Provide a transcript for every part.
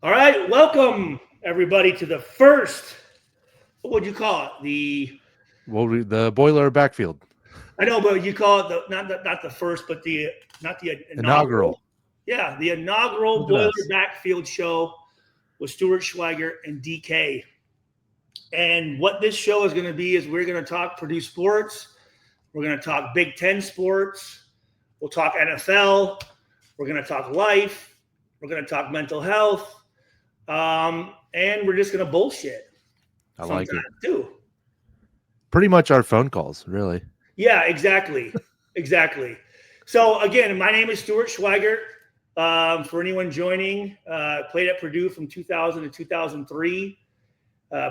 All right, welcome everybody to the first. What would you call it? The boiler backfield I know, but you call it not the first, but the not the inaugural. inaugural. Yeah, the inaugural Look at Boiler us. Backfield show with Stuart, Schweigert, and DK. And what this show is going to be is we're going to talk Purdue sports. We're going to talk Big Ten sports. We'll talk NFL. We're going to talk life. We're going to talk mental health. And we're just going to bullshit. I like it. Too. Pretty much our phone calls, really. Yeah, exactly. Exactly. So, again, my name is Stuart Schweigert. For anyone joining, played at Purdue from 2000 to 2003.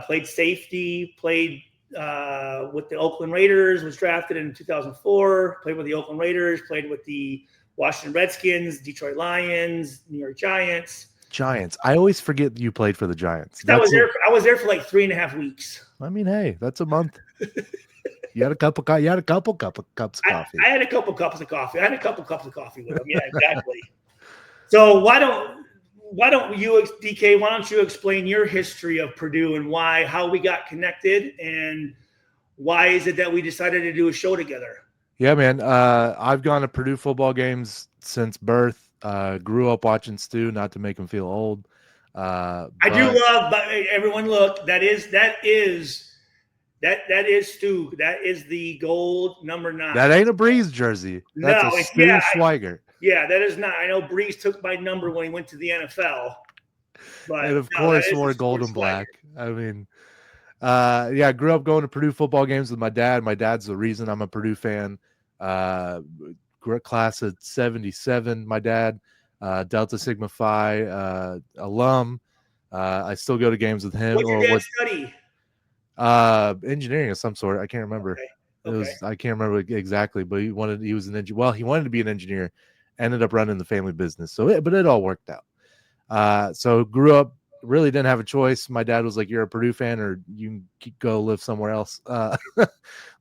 Played safety, played with the Oakland Raiders, was drafted in 2004, played with the Oakland Raiders, played with the Washington Redskins, Detroit Lions, New York Giants. Giants. I always forget you played for the Giants. I was there for like 3.5 weeks. I mean, hey, that's a month. You had a couple cups of coffee. I had a couple cups of coffee. I had a couple cups of coffee with them. Yeah, exactly. So why don't you, DK? Why don't you explain your history of Purdue and how we got connected, and why is it that we decided to do a show together? Yeah, man. I've gone to Purdue football games since birth. Grew up watching Stu, not to make him feel old. I do love, but everyone look, that is Stu. That is the gold number 9. That ain't a Breeze jersey. That's a Stu Schweigert. Yeah, that is not. I know Breeze took my number when he went to the NFL. But and of course wore gold and black. I mean, I grew up going to Purdue football games with my dad. My dad's the reason I'm a Purdue fan. Class of 77, my dad, Delta Sigma Phi alum. I still go to games with him. What did your dad study? Engineering of some sort. I can't remember. Okay. I can't remember exactly, but he wanted to be an engineer, ended up running the family business. But it all worked out. So grew up, really didn't have a choice. My dad was like, "You're a Purdue fan, or you can go live somewhere else."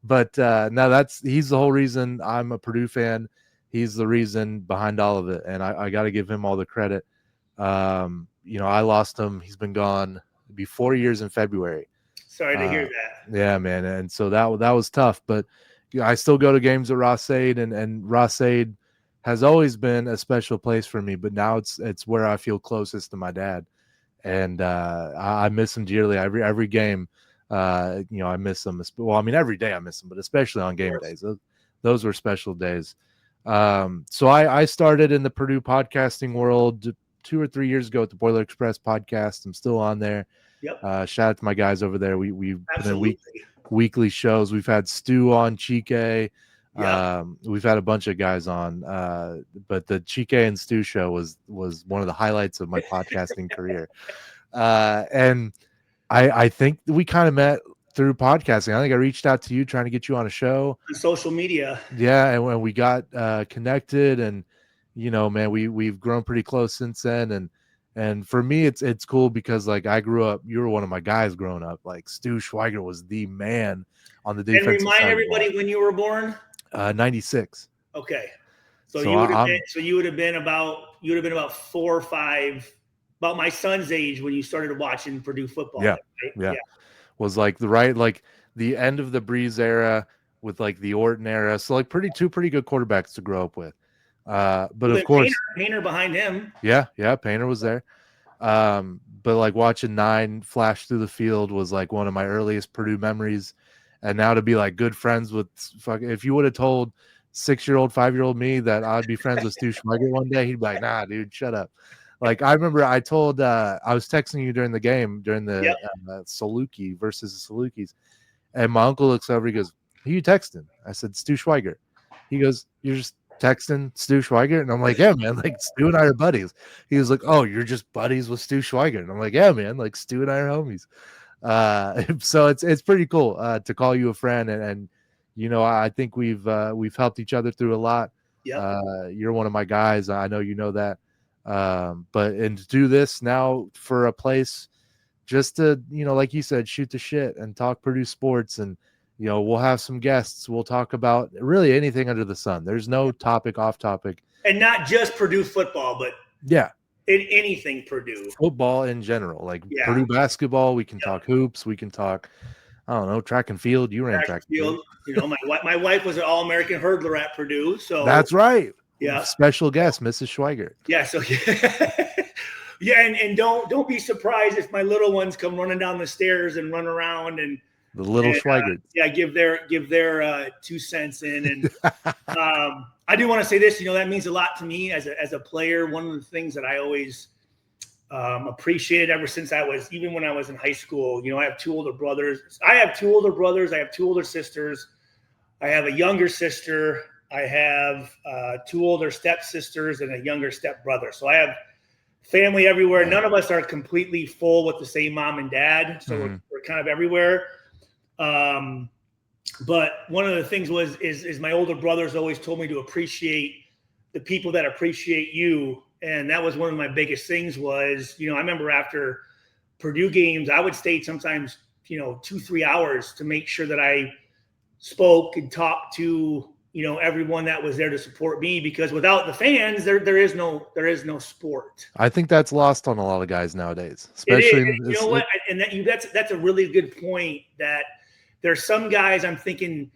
But no, he's the whole reason I'm a Purdue fan. He's the reason behind all of it, and I got to give him all the credit. I lost him. He's been gone. It'll be 4 years in February. Sorry to hear that. Yeah, man. And so that was tough, but I still go to games at Ross-Ade, and Ross-Ade has always been a special place for me, but now it's where I feel closest to my dad. And I miss him dearly. Every game, I miss him. Well, I mean, every day I miss him, but especially on game days. Those were special days. So I started in the Purdue podcasting world 2 or 3 years ago at the Boiler Express podcast. I'm still on there. Yep. Shout out to my guys over there. We've put in weekly shows. We've had Stu on, Chike. We've had a bunch of guys on, but the Chike and Stu show was one of the highlights of my podcasting career. And I think we kind of met through podcasting. I think I reached out to you trying to get you on a show on social media. Yeah, and when we got connected, and man, we've grown pretty close since then. And for me, it's cool because like I grew up, you were one of my guys growing up. Like Stu Schweigert was the man on the defensive side. And remind everybody when you were born. 96. Okay, so you would have been about 4 or 5, about my son's age when you started watching Purdue football. Yeah, right? Yeah. Was like the end of the Breeze era with like the Orton era. So like two pretty good quarterbacks to grow up with. But of course, Painter behind him. Yeah, Painter was there. But like watching 9 flash through the field was like one of my earliest Purdue memories. And now to be like good friends with if you would have told 6-year-old, 5-year-old me that I'd be friends with Stu Schweigert one day, he'd be like, "Nah, dude, shut up." Like I remember I told I was texting you during the game during the Saluki versus the Salukis, and my uncle looks over, he goes, "Who you texting?" I said, "Stu Schweigert." He goes, "You're just texting Stu Schweigert?" And I'm like, "Yeah, man, like Stu and I are buddies." He was like, "Oh, you're just buddies with Stu Schweigert?" And I'm like, "Yeah, man, like Stu and I are homies." So it's pretty cool to call you a friend, and I think we've helped each other through a lot. You're one of my guys. I know you know that. But to do this now for a place just to, like you said, shoot the shit and talk Purdue sports, and we'll have some guests. We'll talk about really anything under the sun. There's no topic off topic, and not just Purdue football, but in anything Purdue. Football in general, like Yeah. Purdue basketball, we can talk hoops, we can talk, I don't know, track and field. You ran track and field. You know, my wife was an All-American hurdler at Purdue, so that's right. Yeah. Special guest, Mrs. Schweigert. Yeah. So yeah, and don't be surprised if my little ones come running down the stairs and run around and the little Schweigert. Yeah, give their 2 cents in. And I do want to say this. You know, that means a lot to me as a player. One of the things that I always appreciated ever since even when I was in high school. You know, I have 2 older brothers. I have 2 older sisters. I have a younger sister. I have 2 older stepsisters and a younger stepbrother. So I have family everywhere. None of us are completely full with the same mom and dad. So we're kind of everywhere. But one of the things is my older brothers always told me to appreciate the people that appreciate you. And that was one of my biggest things was, you know, I remember after Purdue games, I would stay sometimes, 2-3 hours to make sure that I spoke and talked to, everyone that was there to support me, because without the fans, there is no sport. I think that's lost on a lot of guys nowadays, especially. You know what? And that's a really good point, that there's some guys I'm thinking,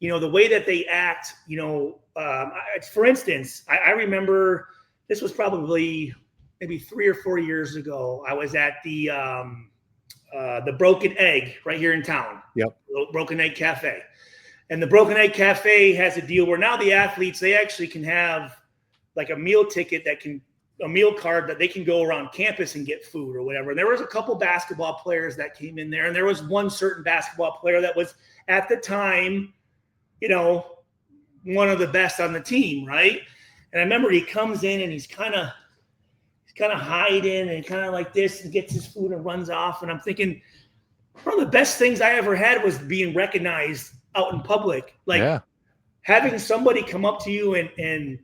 the way that they act, for instance, I remember this was probably maybe 3 or 4 years ago. I was at the Broken Egg right here in town. Yep. Broken Egg Cafe. And the Broken Egg Cafe has a deal where now the athletes, they actually can have like a meal ticket a meal card that they can go around campus and get food or whatever. And there was a couple basketball players that came in there, and there was one certain basketball player that was at the time, one of the best on the team, right? And I remember he comes in and he's kind of hiding and kind of like this and gets his food and runs off. And I'm thinking, one of the best things I ever had was being recognized out in public. Like having somebody come up to you and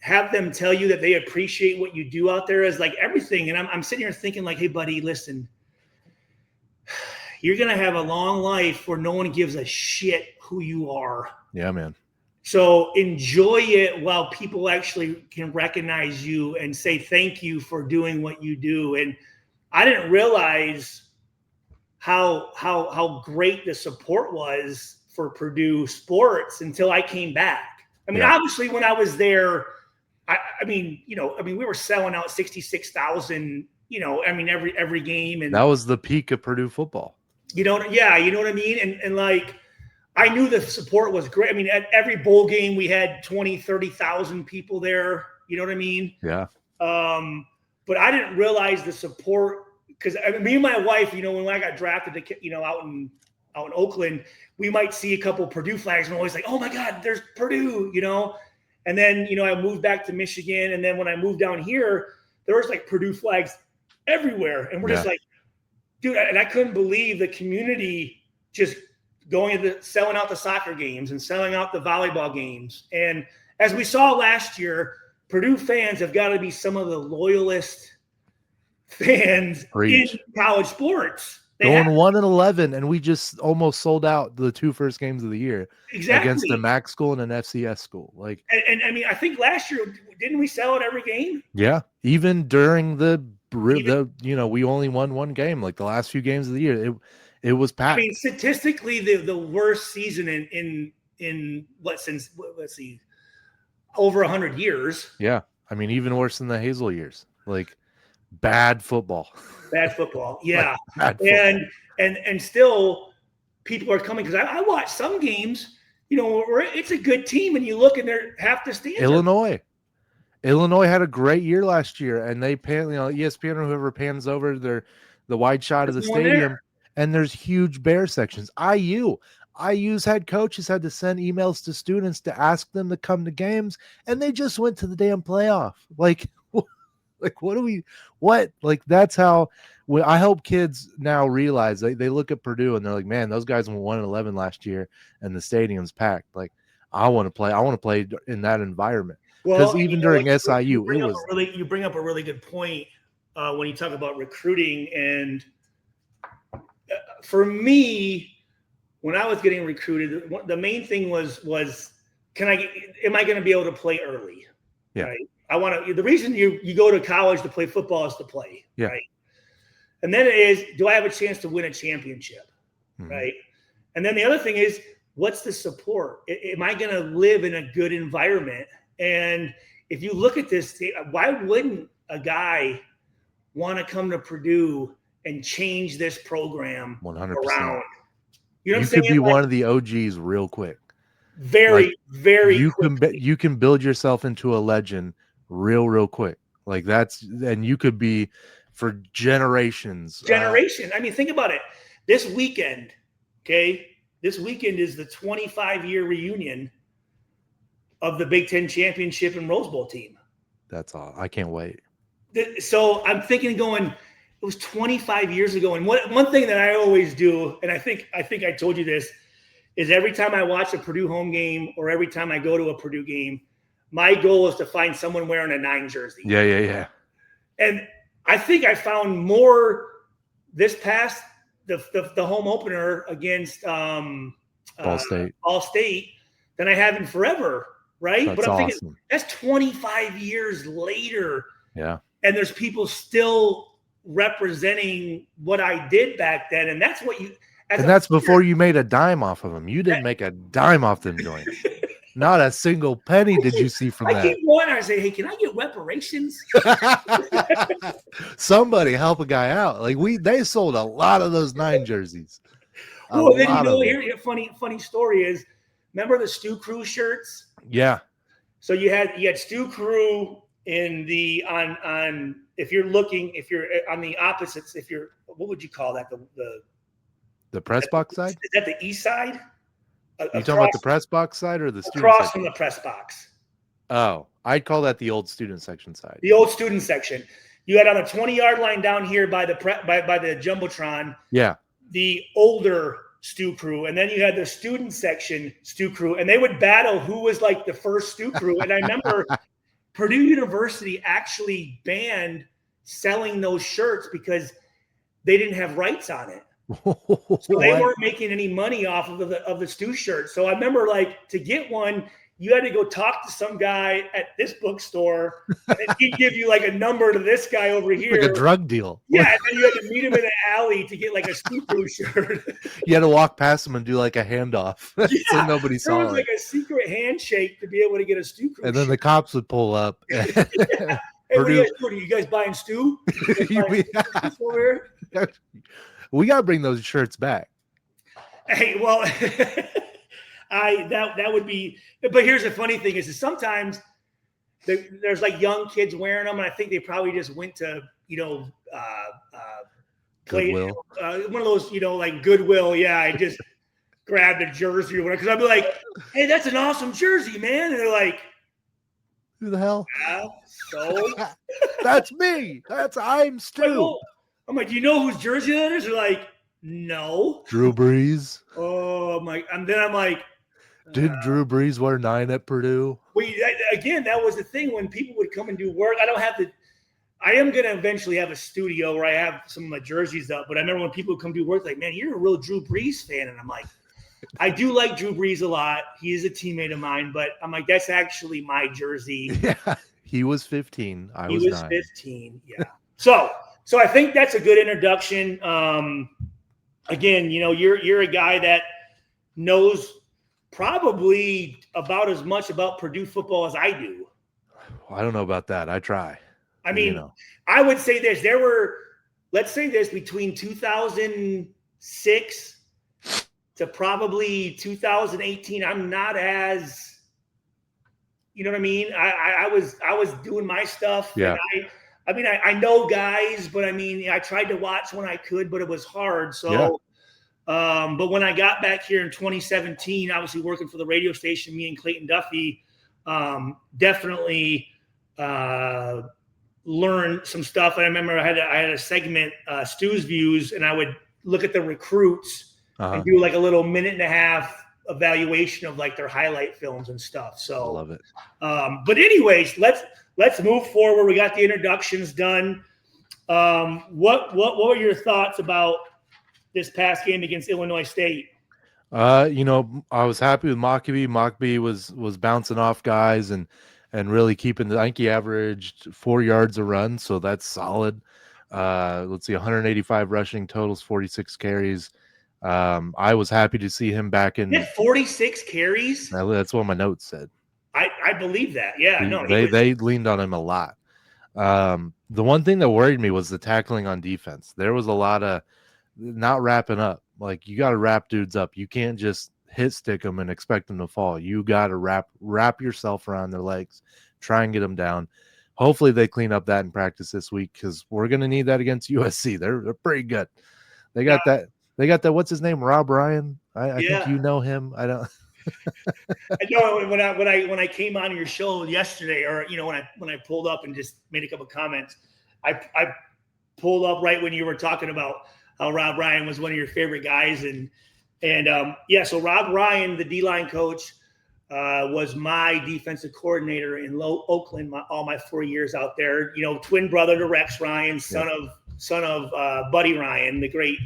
have them tell you that they appreciate what you do out there is like everything. And I'm sitting here thinking like, hey, buddy, listen, you're going to have a long life where no one gives a shit who you are. Yeah, man. So enjoy it while people actually can recognize you and say thank you for doing what you do. And I didn't realize how great the support was for Purdue sports until I came back. I mean, obviously when I was there, we were selling out 66,000, every game. And that was the peak of Purdue football. You know what I mean? And like, I knew the support was great. I mean, at every bowl game, we had 20, 30,000 people there. You know what I mean? Yeah. But I didn't realize the support, because me and my wife, when I got drafted, out in Oakland, we might see a couple Purdue flags and we're always like, oh my God, there's Purdue, And then, I moved back to Michigan. And then when I moved down here, there was like Purdue flags everywhere. And we're just like, dude, and I couldn't believe the community just selling out the soccer games and selling out the volleyball games. And as we saw last year, Purdue fans have got to be some of the loyalist fans in college sports. Going 1-11, and we just almost sold out the 2 first games of the year against a MAC school and an FCS school. Like, and I mean, I think last year, didn't we sell out every game? Yeah, even during we only won 1 game. Like the last few games of the year, it was packed. I mean, statistically, the worst season in let's see, over 100 years. Yeah, I mean, even worse than the Hazel years. Like bad football. Yeah. Bad football. And still people are coming, because I watch some games, where it's a good team and you look and they're half the stands. Illinois had a great year last year, and they pan, ESPN or whoever pans over the wide shot of the stadium, and there's huge bear sections. IU's head coaches had to send emails to students to ask them to come to games, and they just went to the damn playoff. Like that's how I hope kids now realize they look at Purdue and they're like, man, those guys went 1-11 last year and the stadium's packed. Like, I want to play in that environment. Because even during SIU, you bring up a really good point when you talk about recruiting. And for me, when I was getting recruited, the main thing was am I going to be able to play early? Yeah. Right? The reason you go to college to play football is to play, Yeah. right? And then it is, do I have a chance to win a championship, right? And then the other thing is, what's the support? Am I going to live in a good environment? And if you look at this, why wouldn't a guy want to come to Purdue and change this program 100%. around? You know what I'm You saying? could be one of the OGs real quick. Very quickly. You can build yourself into a legend real quick. Like and you could be for generations. I mean, think about it. This weekend, okay? This weekend is the 25-year reunion of the Big Ten championship and Rose Bowl team. That's all. I can't wait. So I'm thinking it was 25 years ago. And one thing that I always do, and I think I told you this, is every time I watch a Purdue home game or every time I go to a Purdue game, my goal is to find someone wearing a 9 jersey. Yeah. And I think I found more this past the home opener against Ball State than I have in forever, right? That's but I'm awesome. thinking that's 25 years later. Yeah. And there's people still representing what I did back then. And that's what that's before you made a dime off of them. You didn't make a dime off them joints. Not a single penny did you see from that. I keep going. I say, hey, can I get reparations? Somebody help a guy out. Like they sold a lot of those 9 jerseys. Well, then here a funny story is, remember the Stu Crew shirts? Yeah. So you had Stu Crew in the on if you're on the opposites, what would you call that? The press box side? Is that the east side? You talking about the press box side or the student across section? from the press box? Oh, I'd call that the old student section side. The old student section. You had on the 20-yard line down here by the jumbotron. Yeah. The older Stu Crew, and then you had the student section Stu Crew, and they would battle who was like the first Stu Crew. And I remember Purdue University actually banned selling those shirts because they didn't have rights on it. So they weren't making any money off of the Stu shirt. So I remember, like, to get one, you had to go talk to some guy at this bookstore, and he'd give you like a number to this guy over here, like a drug deal. Yeah, and then you had to meet him in an alley to get like a Stu Crew shirt. You had to walk past him and do like a handoff, so nobody saw it. There was like a secret handshake to be able to get a Stu Crew. And then the cops would pull up. Hey, what are you guys doing? Are you guys buying stew? Over here? We got to bring those shirts back. Hey, well, that would be. But here's the funny thing: is that sometimes there's like young kids wearing them, and I think they probably just went to Goodwill. One of those like Goodwill. Yeah, I just grabbed a jersey or whatever because I'd be like, "Hey, that's an awesome jersey, man!" And they're like, "Who the hell?" Yeah, so that's me. I'm Stu. I'm like, do you know whose jersey that is? They're like, no. Drew Brees. Oh my! And then I'm like, did Drew Brees wear 9 at Purdue? Well, again, that was the thing when people would come and do work. I am going to eventually have a studio where I have some of my jerseys up. But I remember when people would come do work, like, man, you're a real Drew Brees fan. And I'm like, I do like Drew Brees a lot. He is a teammate of mine. But I'm like, that's actually my jersey. Yeah, he was 15. I was 9. 15. Yeah. So I think that's a good introduction. Again, you're a guy that knows probably about as much about Purdue football as I do. I don't know about that. I try. I mean, I would say this. Let's say this, between 2006 to probably 2018, I'm not as, you know what I mean? I was doing my stuff. Yeah. And I know guys, but I tried to watch when I could, but it was hard. So, yeah. But when I got back here in 2017, obviously working for the radio station, me and Clayton Duffy definitely learned some stuff. And I remember I had a segment, Stu's Views, and I would look at the recruits and do like a little 1.5-minute evaluation of like their highlight films and stuff. So I love it. But anyways, let's move forward. We got the introductions done. What were your thoughts about this past game against Illinois State? I was happy with Mockbee. Mockbee was bouncing off guys and and really keeping I think he averaged 4 yards a run, so that's solid. Let's see, 185 rushing totals, 46 carries. I was happy to see him back He had in. 46 carries. That's what my notes said. I believe that. Yeah, They leaned on him a lot. The one thing that worried me was the tackling on defense. There was a lot of not wrapping up. Like, you got to wrap dudes up. You can't just hit stick them and expect them to fall. You got to wrap yourself around their legs, try and get them down. Hopefully they clean up that in practice this week, because we're going to need that against USC. They're pretty good. They got that. They got that. What's his name? Rob Ryan. I think you know him. I don't. I know when I came on your show yesterday, or when I pulled up and just made a couple comments, I pulled up right when you were talking about how Rob Ryan was one of your favorite guys, and so Rob Ryan, the D-line coach, was my defensive coordinator in Oakland all my 4 years out there. Twin brother to Rex Ryan, son of Buddy Ryan, the great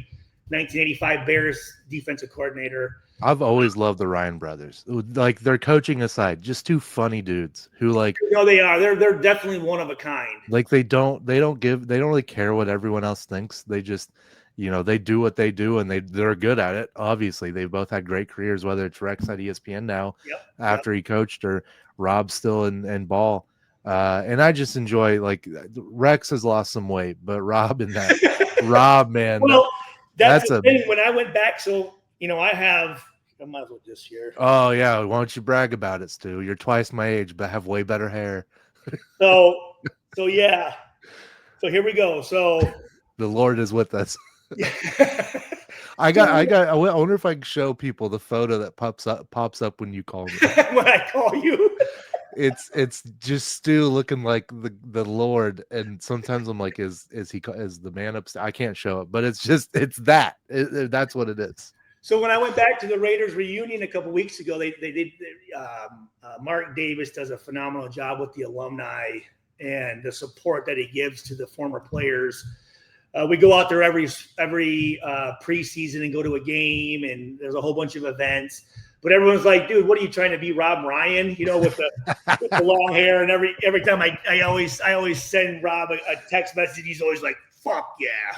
1985 Bears defensive coordinator. I've always loved the Ryan brothers. Like, their coaching aside, just two funny dudes who, like, they are. They're definitely one of a kind. Like, they don't really care what everyone else thinks. They just, they do what they do, and they're good at it. Obviously, they've both had great careers, whether it's Rex at ESPN now after he coached, or Rob still in ball. And I just enjoy, like, Rex has lost some weight, but Rob and Rob, man. Well, that's the thing. When I went back, I might as well just here. Oh yeah, why don't you brag about it, Stu? You're twice my age, but have way better hair. So yeah. So here we go. So the Lord is with us. I wonder if I can show people the photo that pops up when you call me. When I call you. It's just Stu looking like the Lord, and sometimes I'm like, is the man upstairs? I can't show it, but it's that. That's what it is. So when I went back to the Raiders reunion a couple weeks ago, they did. Mark Davis does a phenomenal job with the alumni and the support that he gives to the former players. We go out there every preseason and go to a game, and there's a whole bunch of events. But everyone's like, dude, what are you trying to be, Rob Ryan? With the long hair. And every time I always send Rob a text message, he's always like, fuck yeah.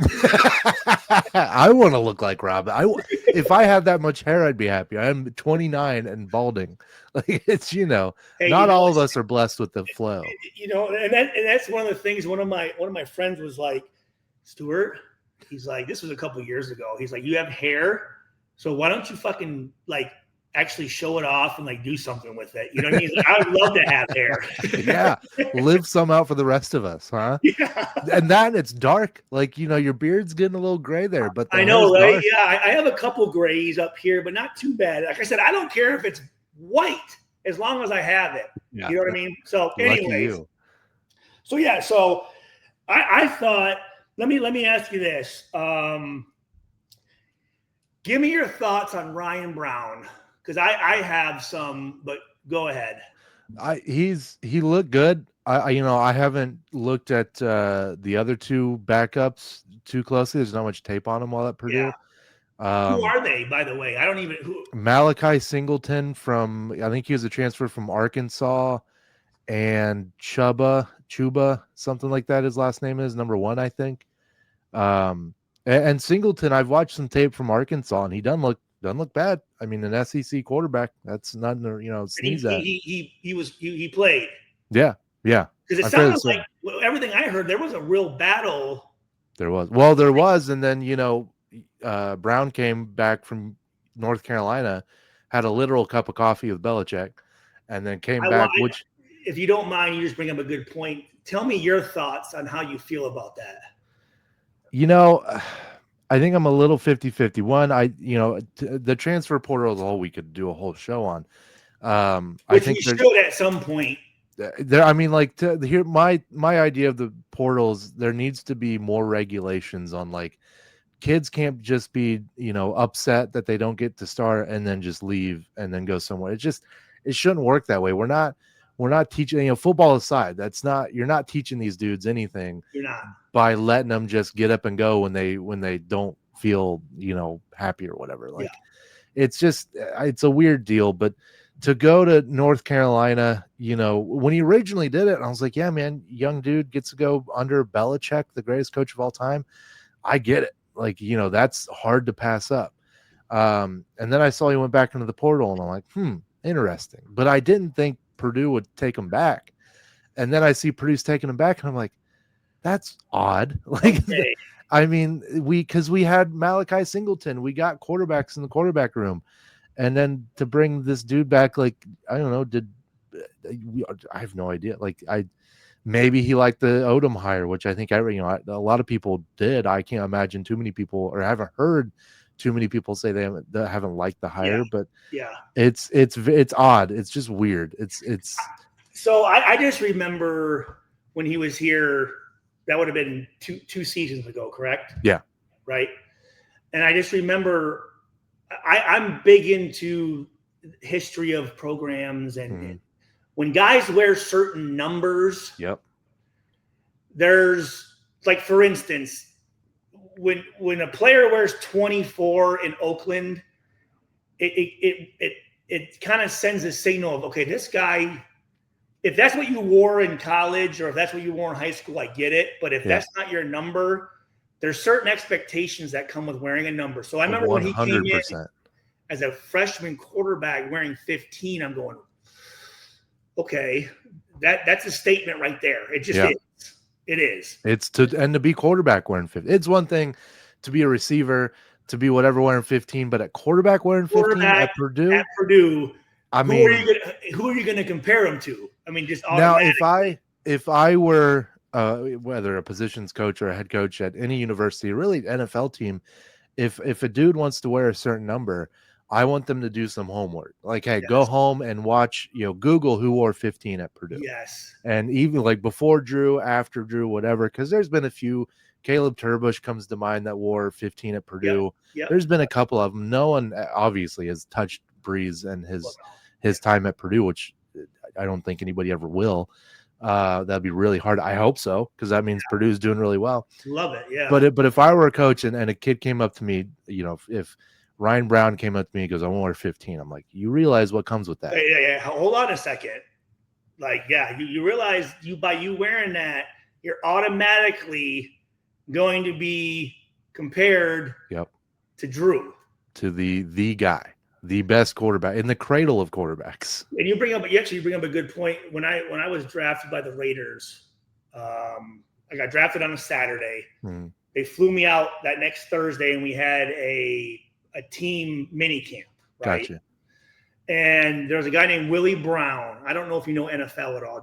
I want to look like Rob. If I had that much hair, I'd be happy. I'm 29 and balding. Like, it's, hey, not all of us are blessed with the flow. And that's one of the things. One of my friends was like, Stuart, he's like, this was a couple years ago. He's like, you have hair, so why don't you fucking like actually show it off and like do something with it? You know what I mean? Like, I would love to have hair. Yeah, live some out for the rest of us, huh? Yeah. And that it's dark. Like, your beard's getting a little gray there, but I know, right? Dark. Yeah, I have a couple grays up here, but not too bad. Like I said, I don't care if it's white as long as I have it. Yeah. You know what I mean? So, anyways. So yeah, so I thought. Let me ask you this. Give me your thoughts on Ryan Brown, because I have some, but go ahead. He looked good. I haven't looked at the other two backups too closely. There's not much tape on them while at Purdue. Yeah. Who are they, by the way? I don't even. Malachi Singleton I think he was a transfer from Arkansas, and Chuba, something like that. His last name is number 1, I think. And Singleton, I've watched some tape from Arkansas, and he doesn't look bad. I mean, an SEC quarterback, that's nothing to sneeze at. He played. Yeah. Because it sounded like everything I heard, there was a real battle. There was, and then Brown came back from North Carolina, had a literal cup of coffee with Belichick, and then came back. Which, if you don't mind, you just bring up a good point. Tell me your thoughts on how you feel about that. I think I'm a little 50-50. One, the transfer portal is all we could do a whole show on. I think we should at some point. Here, my idea of the portals, there needs to be more regulations on, like, kids can't just be, upset that they don't get to start and then just leave and then go somewhere. It shouldn't work that way. We're not teaching, football aside, you're not teaching these dudes anything. You're not. By letting them just get up and go when they don't feel, happy or whatever. Like, it's a weird deal. But to go to North Carolina, when he originally did it, I was like, yeah, man, young dude gets to go under Belichick, the greatest coach of all time. I get it. Like, that's hard to pass up. And then I saw he went back into the portal, and I'm like, interesting. But I didn't think Purdue would take him back. And then I see Purdue's taking him back, and I'm like, that's odd. Like, Okay. I mean, because we had Malachi Singleton, we got quarterbacks in the quarterback room. And then to bring this dude back, like, I don't know, I have no idea. Like, maybe he liked the Odom hire, which I think a lot of people did. I can't imagine too many people, or haven't heard too many people say they haven't liked the hire. But it's odd. It's just weird. It's. So I just remember when he was here. That would have been two seasons ago, correct? Yeah. Right. And I just remember. I'm big into history of programs, and when guys wear certain numbers, there's, like, for instance, when a player wears 24 in Oakland, it kind of sends a signal of, okay, this guy, if that's what you wore in college or if that's what you wore in high school, I get it. But if that's not your number, there's certain expectations that come with wearing a number. So I remember 100%. When he came in as a freshman quarterback wearing 15, I'm going, okay, that's a statement right there. It just is. It is. It's to be quarterback wearing 15. It's one thing to be a receiver, to be whatever wearing 15, but at quarterback wearing 15 at Purdue. I mean, who are you going to compare him to? I mean, just now if I were whether a positions coach or a head coach at any university, really NFL team, if a dude wants to wear a certain number, I want them to do some homework. Like, hey, go home and watch, Google who wore 15 at Purdue. Yes. And even like before Drew, after Drew, whatever, because there's been a few. Caleb Turbush comes to mind that wore 15 at Purdue. Yep. There's been a couple of them. No one obviously has touched Breeze and his time at Purdue, which I don't think anybody ever will. That'd be really hard. I hope so, because that means Purdue's doing really well. Love it, yeah. But if I were a coach and a kid came up to me, if Ryan Brown came up to me and goes, I want to wear 15, I'm like, you realize what comes with that? Yeah. Hold on a second. Like, you realize by you wearing that, you're automatically going to be compared to Drew. To the guy. The best quarterback in the cradle of quarterbacks. And you bring up a good point. When I was drafted by the Raiders, I got drafted on a Saturday. They flew me out that next Thursday, and we had a team mini camp. Right? Gotcha. And there was a guy named Willie Brown. I don't know if you know NFL at all.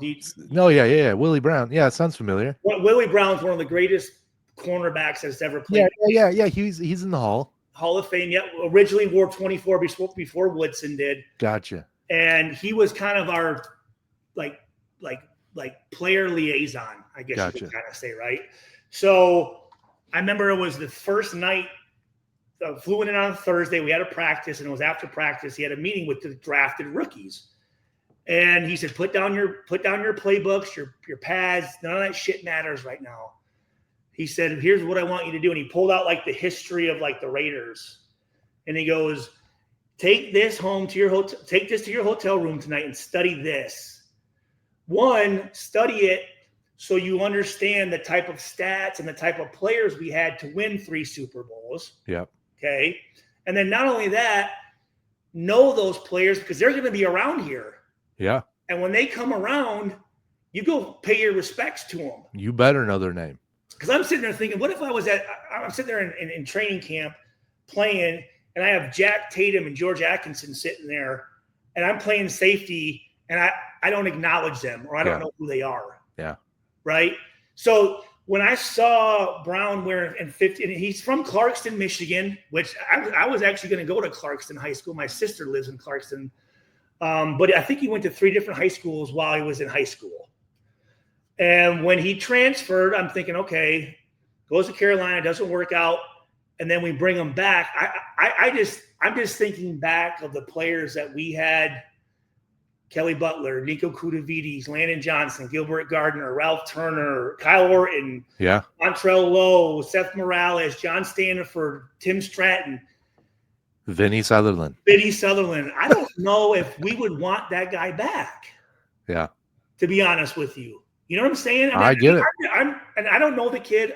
No, yeah. Willie Brown. Yeah, it sounds familiar. Willie Brown's one of the greatest cornerbacks that's ever played. Yeah. He's in the Hall of Fame. Yeah, originally wore 24 before Woodson did. Gotcha. And he was kind of our like player liaison, I guess you could kind of say, right? So I remember it was the first night. Flew in on a Thursday. We had a practice, and it was after practice. He had a meeting with the drafted rookies, and he said, "Put down your playbooks, your pads. None of that shit matters right now." He said, "Here's what I want you to do." And he pulled out like the history of like the Raiders, and he goes, "Take this home to your hotel. Take this to your hotel room tonight and study this. Study it so you understand the type of stats and the type of players we had to win 3 Super Bowls." Yep. Okay. And then not only that, know those players because they're going to be around here. Yeah. And when they come around, you go pay your respects to them. You better know their name. Because I'm sitting there thinking, what if I'm sitting there in training camp playing, and I have Jack Tatum and George Atkinson sitting there, and I'm playing safety, and I don't acknowledge them, or I don't know who they are. Yeah. Right? So when I saw Brown wearing 15, and he's from Clarkston, Michigan, which I was actually going to go to Clarkston High School. My sister lives in Clarkston. But I think he went to 3 different high schools while he was in high school. And when he transferred, I'm thinking, okay, goes to Carolina, doesn't work out, and then we bring him back. I'm just thinking back of the players that we had: Kelly Butler, Nico Kudavides, Landon Johnson, Gilbert Gardner, Ralph Turner, Kyle Orton, Montrell Lowe, Seth Morales, John Stanford, Tim Stratton. Vinny Sutherland. Vinny Sutherland. I don't know if we would want that guy back. Yeah. To be honest with you. You know what I'm saying? I get it. And I don't know the kid.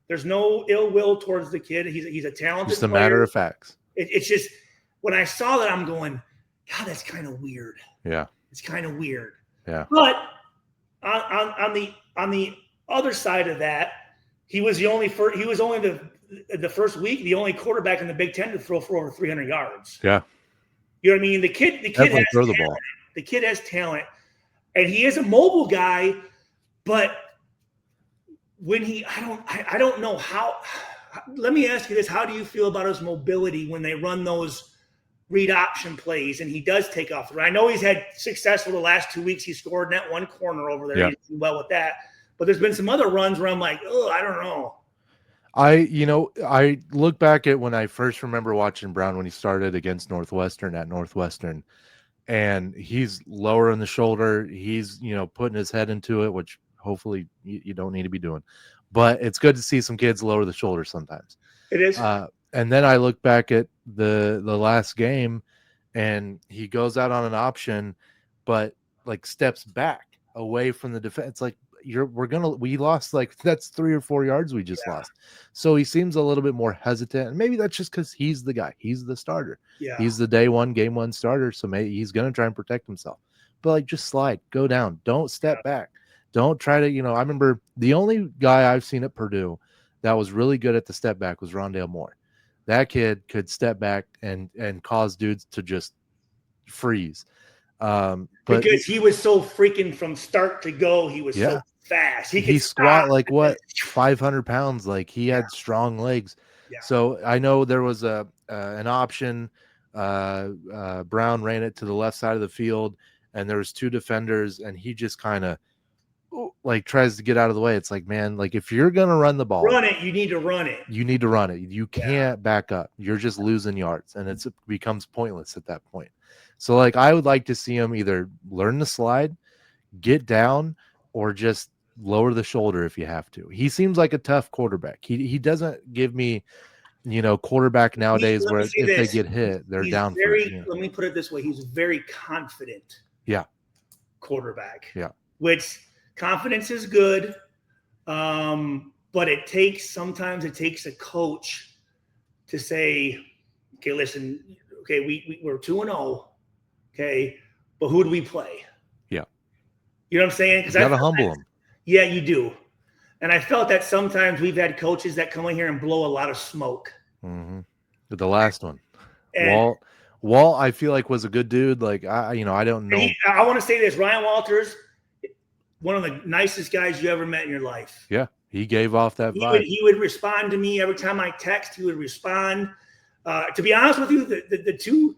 There's no ill will towards the kid. He's a talented Just a player. matter of facts. It's just, when I saw that, I'm going, God, that's kind of weird. Yeah. It's kind of weird. Yeah. But on the other side of that, he was only the first week, the only quarterback in the Big Ten to throw for over 300 yards. Yeah. You know what I mean? The kid has throw the talent. ball. The kid has talent, and he is a mobile guy, but when I don't know how. Let me ask you this: how do you feel about his mobility when they run those read option plays and he does take off? I know he's had success for the last 2 weeks. He scored in that one corner over there. Yeah. He's doing well with that. But there's been some other runs where I'm like, oh, I don't know. I look back at when I first remember watching Brown when he started against Northwestern at Northwestern, and he's lower in the shoulder. He's, putting his head into it, which hopefully you don't need to be doing. But it's good to see some kids lower the shoulder sometimes. It is. And then I look back at the last game, and he goes out on an option, but like steps back away from the defense. It's like we lost, like, that's 3 or 4 yards we just lost. So he seems a little bit more hesitant, and maybe that's just because he's the guy. He's the starter. Yeah. He's the game one starter, so maybe he's gonna try and protect himself. But like, just slide, go down, don't step back. Don't try to, I remember the only guy I've seen at Purdue that was really good at the step back was Rondale Moore. That kid could step back and cause dudes to just freeze. Because he was so freaking from start to go, he was so fast. He squat like what, 500 pounds. Like, he had strong legs. Yeah. So I know there was an option. Brown ran it to the left side of the field, and there was 2 defenders, and he just kind of like tries to get out of the way. It's like, man, like, if you're gonna run the ball, run it. You need to run it. You can't back up. You're just losing yards, and it becomes pointless at that point. So, like, I would like to see him either learn the slide, get down, or just lower the shoulder if you have to. He seems like a tough quarterback. He doesn't give me, quarterback nowadays where if they get hit, they're down. Let me put it this way: he's very confident. Yeah. Quarterback. Yeah. Which, confidence is good, but sometimes it takes a coach to say, okay, listen, okay, we're 2-0, okay, but who do we play? Yeah. You know what I'm saying? Because you got to humble them. Yeah, you do. And I felt that sometimes we've had coaches that come in here and blow a lot of smoke. Mm-hmm. But the last one, Walt, I feel like was a good dude. Like, I don't know. I want to say this: Ryan Walters, one of the nicest guys you ever met in your life. Yeah, he gave off that vibe. He would respond to me every time I text. He would respond. To be honest with you, the two,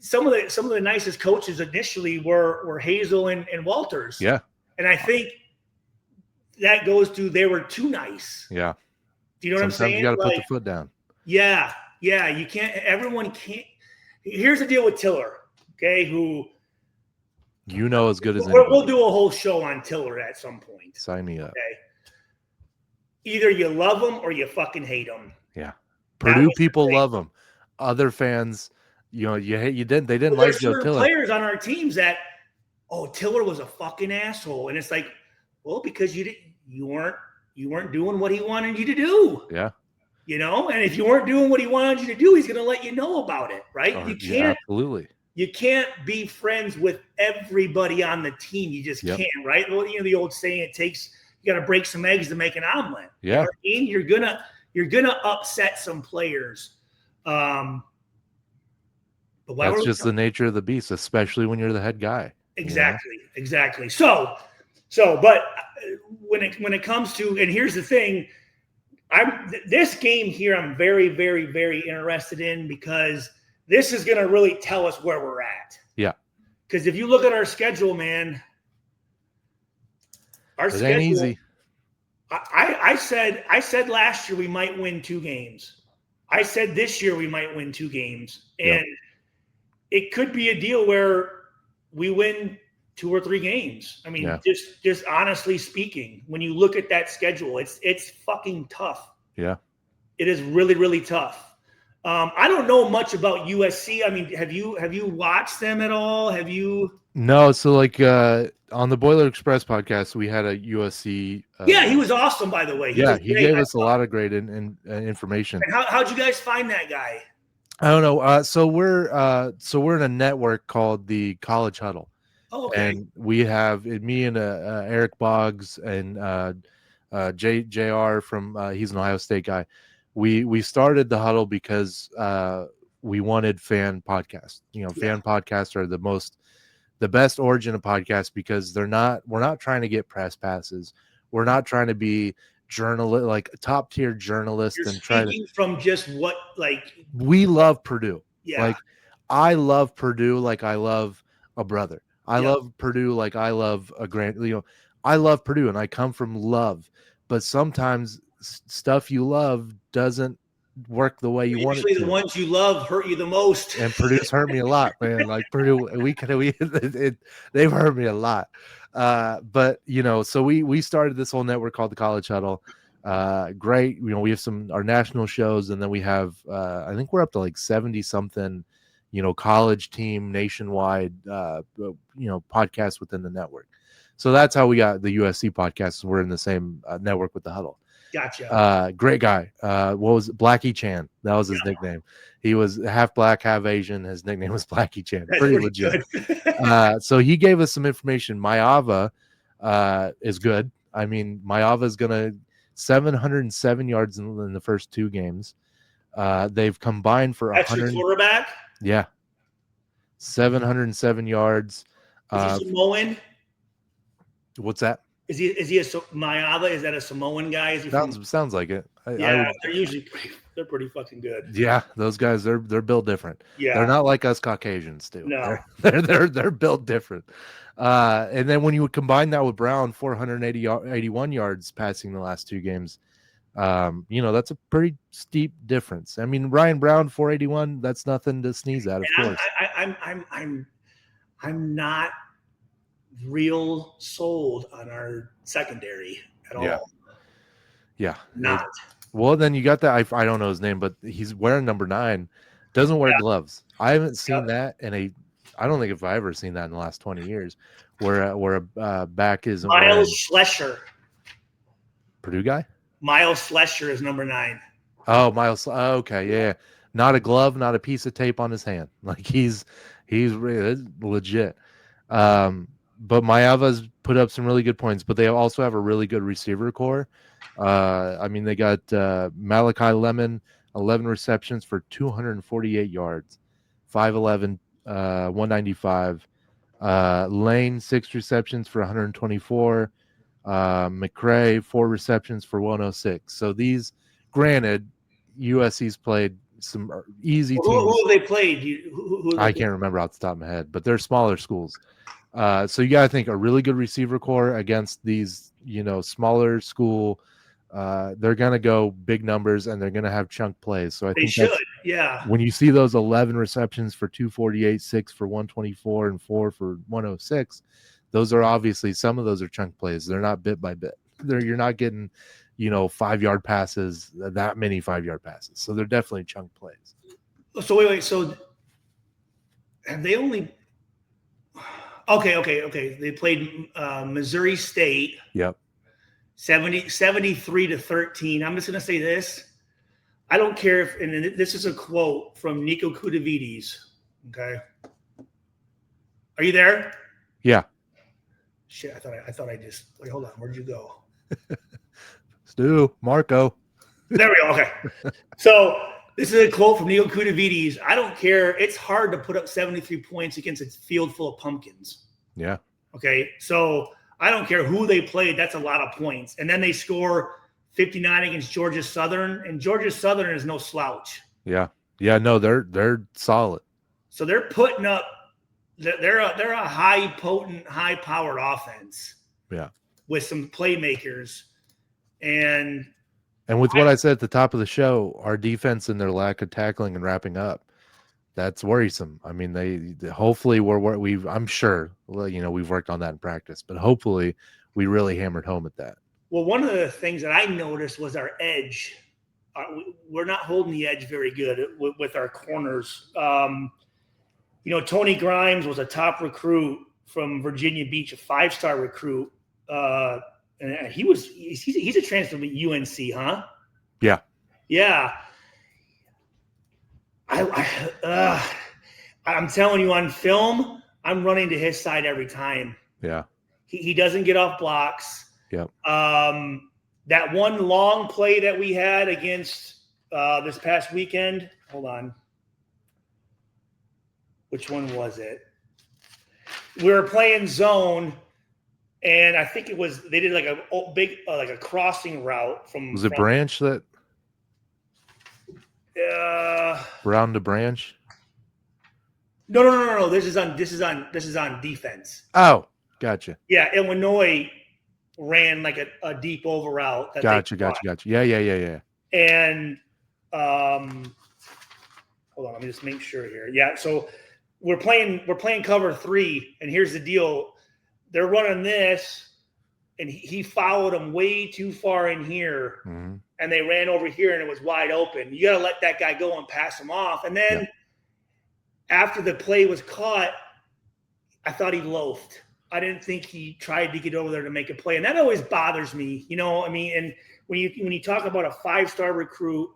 some of the nicest coaches initially were Hazel and Walters. Yeah, and I think that goes to they were too nice. Yeah. Do you know what I'm saying? You got to put the foot down. Yeah. You can't. Everyone can't. Here's the deal with Tiller. Okay, who. As good as anybody. We'll do a whole show on Tiller at some point. Sign me up. Okay. Either you love him or you fucking hate him. Yeah. Purdue people love him. Other fans, they didn't like Joe Tiller. Players on our teams that, Tiller was a fucking asshole, and it's like, well, because you weren't doing what he wanted you to do. Yeah. And if you weren't doing what he wanted you to do, he's going to let you know about it, right? You can't. Yeah, absolutely. You can't be friends with everybody on the team. You just can't, right? Well, the old saying, you got to break some eggs to make an omelet. Yeah. You know what I mean? You're gonna upset some players. But that's just the nature of the beast, especially when you're the head guy. Exactly. So, but when it comes to, and here's the thing, this game here, I'm very, very, very interested in, because this is going to really tell us where we're at. Yeah. Because if you look at our schedule, man, it ain't easy. I said last year we might win 2 games. I said this year we might win 2 games. And it could be a deal where we win 2 or 3 games. I mean, just honestly speaking, when you look at that schedule, it's fucking tough. Yeah. It is really, really tough. I don't know much about USC. I mean, have you watched them at all? Have you? No, so like on the Boiler Express podcast, we had a USC. Yeah, he was awesome, by the way. He was He great. gave us a lot of great information. And how'd you guys find that guy? I don't know. So we're in a network called the College Huddle. Oh, okay. And we have me and Eric Boggs and JR from he's an Ohio State guy. We started the huddle because we wanted fan podcasts. Fan podcasts are the best origin of podcasts because we're not trying to get press passes. We're not trying to be like top tier journalists. You're and trying to from just what we love Purdue. Yeah. Like I love Purdue like I love a brother. I love Purdue like I love a I love Purdue and I come from love, but sometimes stuff you love doesn't work the way you want it to. Usually the ones you love hurt you the most. And Purdue's hurt me a lot, man. Like Purdue, they've hurt me a lot. But so we started this whole network called the College Huddle. Great. We have our national shows, and then we have I think we're up to like 70 something college team nationwide podcasts within the network. So that's how we got the USC podcasts. We're in the same network with the Huddle. Gotcha. Great guy. What was it? Blackie Chan? That was his nickname. He was half black, half Asian. His nickname was Blackie Chan. Pretty legit. So he gave us some information. Mayava is good. I mean, Mayava is gonna 707 yards in the first 2 games. They've combined for 100. Quarterback. Yeah, 707 yards. Is he Samoan? What's that? Is he Mayava? Is that a Samoan guy? Is he sounds like it. They're usually they're pretty fucking good. Yeah, those guys they're built different. Yeah, they're not like us Caucasians too. No, they're built different. And then when you would combine that with Brown, 481 yards passing the last 2 games, that's a pretty steep difference. I mean, Ryan Brown 481, that's nothing to sneeze at, of course. I'm not real sold on our secondary at all. Yeah. Not. Well, then you got that. I don't know his name, but he's wearing number 9. Doesn't wear gloves. I haven't seen that I don't think if I ever seen that in the last 20 years, where a back isn't. Miles Schlescher. Purdue guy. Miles Schlescher is number 9. Oh, Miles. Okay, yeah. Not a glove, not a piece of tape on his hand. Like he's really legit. But Mayava's put up some really good points, but they also have a really good receiver core. I mean, they got Malachi Lemon, 11 receptions for 248 yards, 5'11", 195. Lane, 6 receptions for 124. McCray, 4 receptions for 106. So these, granted, USC's played some easy teams. Who have they played? Who I can't remember off the top of my head, but they're smaller schools. So you got to think a really good receiver core against these, smaller school. They're going to go big numbers and they're going to have chunk plays. So I think when you see those 11 receptions for 248, 6 for 124, and 4 for 106, those are obviously, some of those are chunk plays. They're not bit by bit. You're not getting, 5-yard passes, that many 5-yard passes. So they're definitely chunk plays. So wait. So have they only? Okay. They played Missouri State. Yep. 73-13. I'm just going to say this. I don't care if, and this is a quote from Nico Kudavides. Okay. Are you there? Yeah. Shit, I thought I just, wait, hold on. Where'd you go? Stu, Marco. There we go. Okay. So this is a quote from Nico Kudavides. I don't care. It's hard to put up 73 points against a field full of pumpkins. Yeah. Okay. So I don't care who they played. That's a lot of points. And then they score 59 against Georgia Southern, and Georgia Southern is no slouch. Yeah. Yeah. No, they're solid. So they're putting up. They're a high potent, high powered offense. Yeah. With some playmakers, and with what I said at the top of the show, our defense and their lack of tackling and wrapping up, that's worrisome. I mean, they hopefully I'm sure, we've worked on that in practice, but hopefully we really hammered home at that. Well, one of the things that I noticed was our edge we're not holding the edge very good with our corners. Tony Grimes was a top recruit from Virginia Beach, a 5-star recruit. And he's a transfer to UNC, huh? Yeah. Yeah. I'm telling you, on film, I'm running to his side every time. Yeah. He doesn't get off blocks. Yep. That one long play that we had against this past weekend. Hold on. Which one was it? We were playing zone, and I think they did like a big like a crossing route from. Was it Branch that? Round to Branch. No. This is on defense. Oh, gotcha. Yeah, Illinois ran like a deep over route. Gotcha. Yeah. And hold on, let me just make sure here. Yeah, so we're playing cover 3, and here's the deal: they're running this, and he followed them way too far in here, and they ran over here, and it was wide open. You got to let that guy go and pass him off, and then after the play was caught, I thought he loafed. I didn't think he tried to get over there to make a play, and that always bothers me. And when you talk about a 5-star recruit,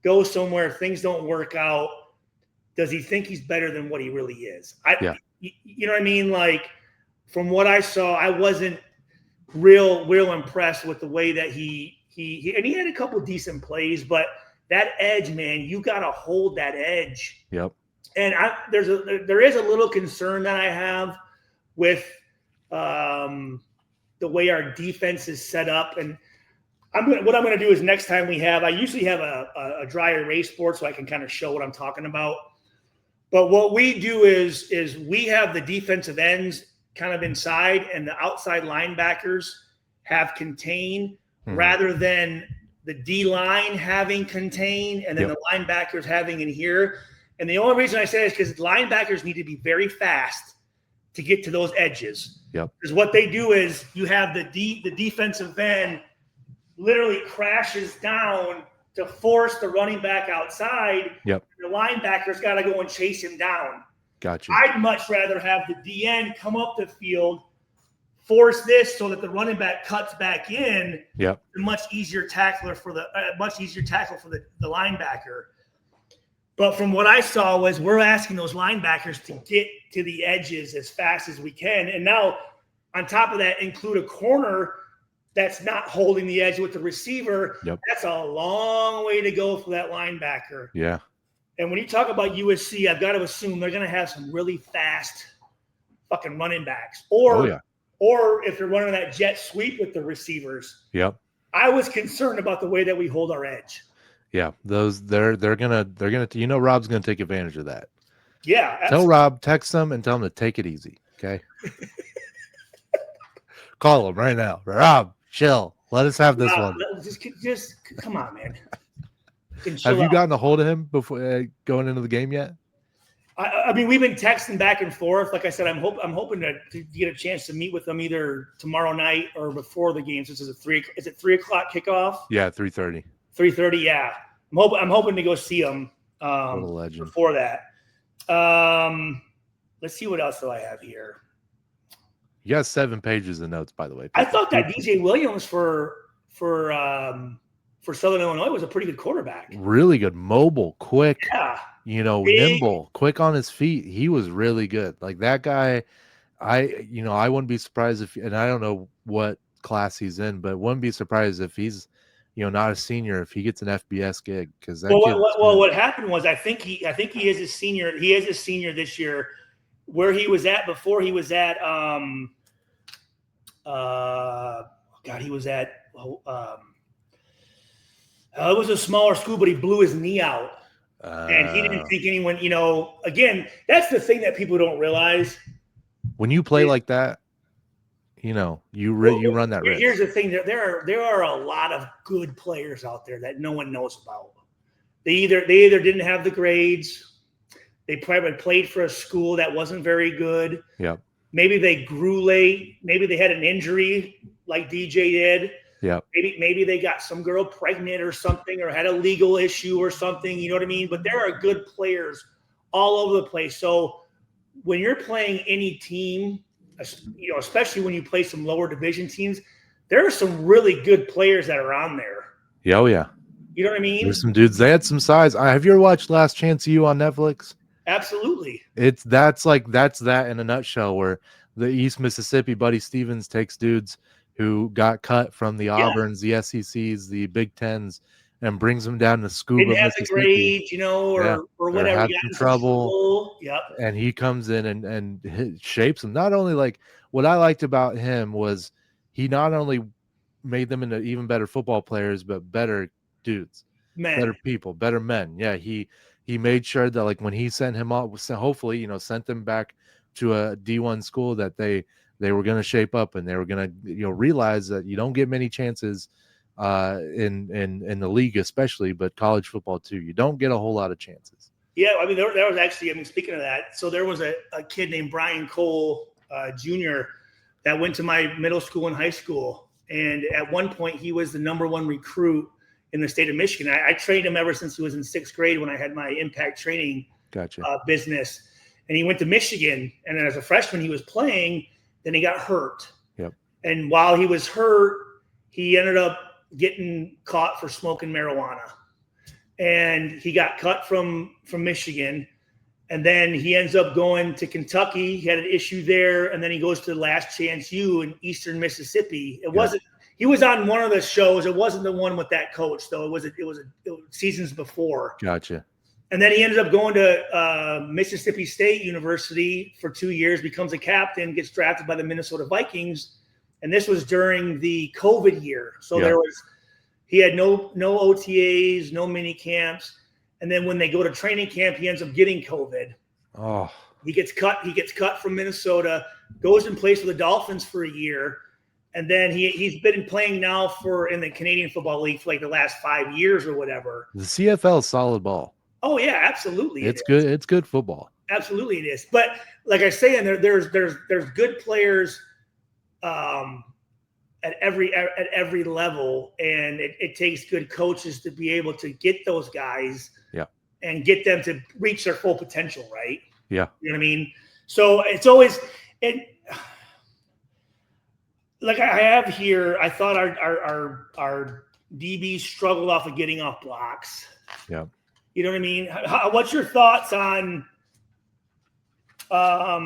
go somewhere, things don't work out. Does he think he's better than what he really is? You know what I mean? Like, from what I saw, I wasn't real impressed with the way that he had a couple of decent plays, but that edge, man, you got to hold that edge. Yep. And there is a little concern that I have with the way our defense is set up. And what I'm going to do is next time I usually have a dry erase board so I can kind of show what I'm talking about. But what we do is we have the defensive ends kind of inside, and the outside linebackers have contain rather than the D line having contain and then the linebackers having in here. And the only reason I say that is because linebackers need to be very fast to get to those edges. Yep. Because what they do is you have the defensive end literally crashes down to force the running back outside. Yep. The linebacker's got to go and chase him down. Gotcha. I'd much rather have the DN come up the field, force this so that the running back cuts back in. Yep. A much easier tackle for the linebacker. But from what I saw was we're asking those linebackers to get to the edges as fast as we can. And now on top of that, include a corner that's not holding the edge with the receiver. Yep. That's a long way to go for that linebacker. Yeah. And when you talk about USC, I've got to assume they're going to have some really fast fucking running backs. Or if they're running that jet sweep with the receivers. Yep. I was concerned about the way that we hold our edge. Yeah, those they're gonna Rob's gonna take advantage of that. Yeah. Tell Rob, text him and tell him to take it easy. Okay. Call him right now. Rob, chill. Let us have this one. Just come on, man. Have you gotten a hold of him before going into the game yet? I mean, we've been texting back and forth. Like I said, I'm hoping to get a chance to meet with them either tomorrow night or before the game. So this is is it 3 o'clock kickoff? Yeah, 3:30. 3:30. Yeah, I'm hoping to go see him what a legend. before that. Let's see what else do I have here. You got 7 pages of notes, by the way. I thought that DJ Williams for Southern Illinois was a pretty good quarterback. Really good, mobile, quick. Yeah. Big, nimble, quick on his feet. He was really good. Like that guy, I wouldn't be surprised if, and I don't know what class he's in, but wouldn't be surprised if he's, not a senior, if he gets an FBS gig. Because what happened was I think he is a senior. He is a senior this year. Where he was at before, he was at he was at it was a smaller school, but he blew his knee out. And he didn't think anyone, again, that's the thing that people don't realize. When you play like that, you run that risk. Here's the thing: there are a lot of good players out there that no one knows about. They either didn't have the grades, they probably played for a school that wasn't very good. Yeah. Maybe they grew late. Maybe they had an injury like DJ did. Yeah. Maybe they got some girl pregnant or something, or had a legal issue or something. You know what I mean? But there are good players all over the place. So when you're playing any team, especially when you play some lower division teams, there are some really good players that are on there. Yeah, oh yeah. You know what I mean? There's some dudes. They had some size. Have you ever watched Last Chance of You on Netflix? Absolutely. That's that in a nutshell, where the East Mississippi Buddy Stevens takes dudes who got cut from the Auburns, the SECs, the Big Tens, and brings them down to Scuba, Didn't have the Mississippi. grades, or whatever. Had Got some in trouble. Yep. And he comes in and shapes them. Not only, like, what I liked about him was he not only made them into even better football players, but better dudes, better people, better men. Yeah, he made sure that, like, when he sent him off, hopefully, sent them back to a D1 school, that they were going to shape up, and they were going to, realize that you don't get many chances in the league, especially, but college football too. You don't get a whole lot of chances. Yeah, I mean, there was actually, speaking of that, so there was a kid named Brian Cole Jr. that went to my middle school and high school. And at one point, he was the #1 recruit in the state of Michigan. I trained him ever since he was in 6th grade, when I had my impact training business. And he went to Michigan. And then as a freshman, he was playing. Then he got hurt. Yep. And while he was hurt, he ended up getting caught for smoking marijuana. And he got cut from Michigan. And then he ends up going to Kentucky. He had an issue there. And then he goes to Last Chance U in Eastern Mississippi. He was on one of the shows. It wasn't the one with that coach, though. It was seasons before. Gotcha. And then he ended up going to Mississippi State University for 2 years, becomes a captain, gets drafted by the Minnesota Vikings. And this was during the COVID year. So he had no OTAs, no mini camps. And then when they go to training camp, he ends up getting COVID. Oh. He gets cut from Minnesota, goes and plays for the Dolphins for a year. And then he's been playing now in the Canadian Football League for like the last 5 years or whatever. The CFL is solid ball. Oh yeah, absolutely. It's good. It's good football. Absolutely it is. But like I say, and there's good players at every level, and it takes good coaches to be able to get those guys and get them to reach their full potential, right? Yeah. You know what I mean? So it's always like I have here, I thought our DBs struggled off of getting off blocks. Yeah. You know what I mean? What's your thoughts on our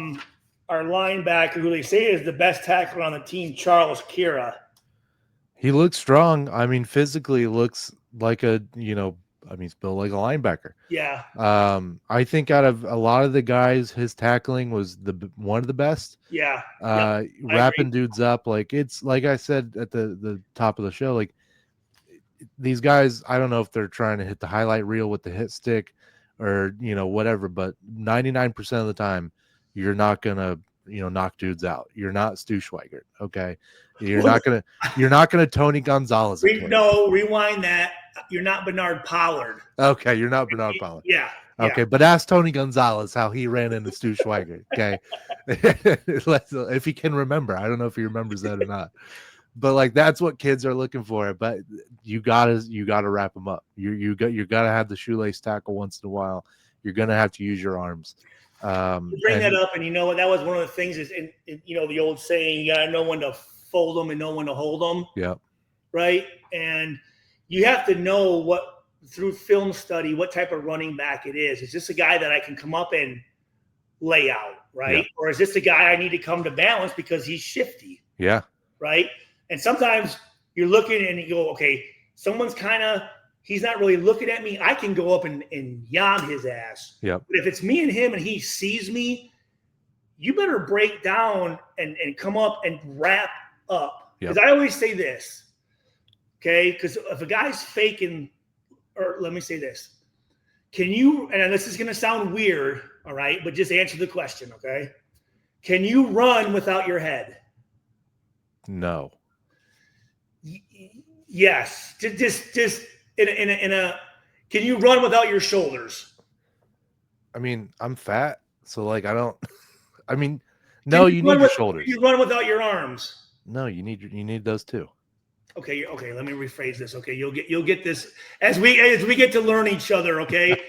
linebacker, who they say is the best tackler on the team, Charles Kira? He looks strong. I mean, physically looks like he's built like a linebacker. Yeah. I think out of a lot of the guys, his tackling was one of the best. Yeah. Wrapping dudes up. Like, it's like I said at the top of the show, like, these guys, I don't know if they're trying to hit the highlight reel with the hit stick or, whatever, but 99% of the time, you're not going to, knock dudes out. You're not Stu Schweigert. Okay. You're not going to Tony Gonzalez. No, rewind that. You're not Bernard Pollard. Okay. You're not Bernard Pollard. Yeah. Okay. But ask Tony Gonzalez how he ran into Stu Schweigert. Okay. If he can remember. I don't know if he remembers that or not. But like, that's what kids are looking for. But you gotta wrap them up. You gotta have the shoelace tackle once in a while. You're gonna have to use your arms. You bring that up, and you know what? That was one of the things. Is in the old saying, you gotta know when to fold them and know when to hold them. Yeah. Right. And you have to know through film study what type of running back it is. Is this a guy that I can come up and lay out, right? Yeah. Or is this a guy I need to come to balance because he's shifty? Yeah. Right. And sometimes you're looking and you go, okay, he's not really looking at me. I can go up and yam his ass. Yeah. But if it's me and him and he sees me, you better break down and come up and wrap up. Because I always say this, okay? Because if a guy's faking, or let me say this, and this is going to sound weird, all right, but just answer the question, okay? Can you run without your head? No. Yes. Just in a can you run without your shoulders? I mean, I'm fat, so like no, you need your shoulders. You run without your arms. No, you need those too. Okay. Let me rephrase this. Okay, you'll get this as we get to learn each other. Okay.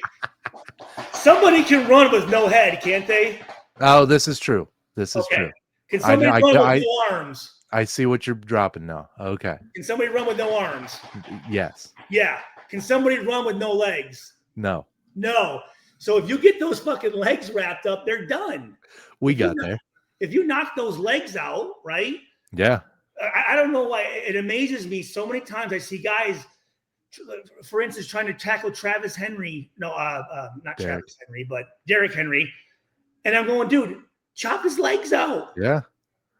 Somebody can run with no head, can't they? Oh, this is true. This is true. Can somebody run with no arms? I see what you're dropping now. Okay. Can somebody run with no arms? Yes. Yeah. Can somebody run with no legs? No. No. So if you get those fucking legs wrapped up, they're done. We got there. If you knock those legs out, right? Yeah. I don't know why it amazes me so many times. I see guys, for instance, trying to tackle Travis Henry. No, not Derrick. Travis Henry, but Derrick Henry. And I'm going, dude, chop his legs out. Yeah.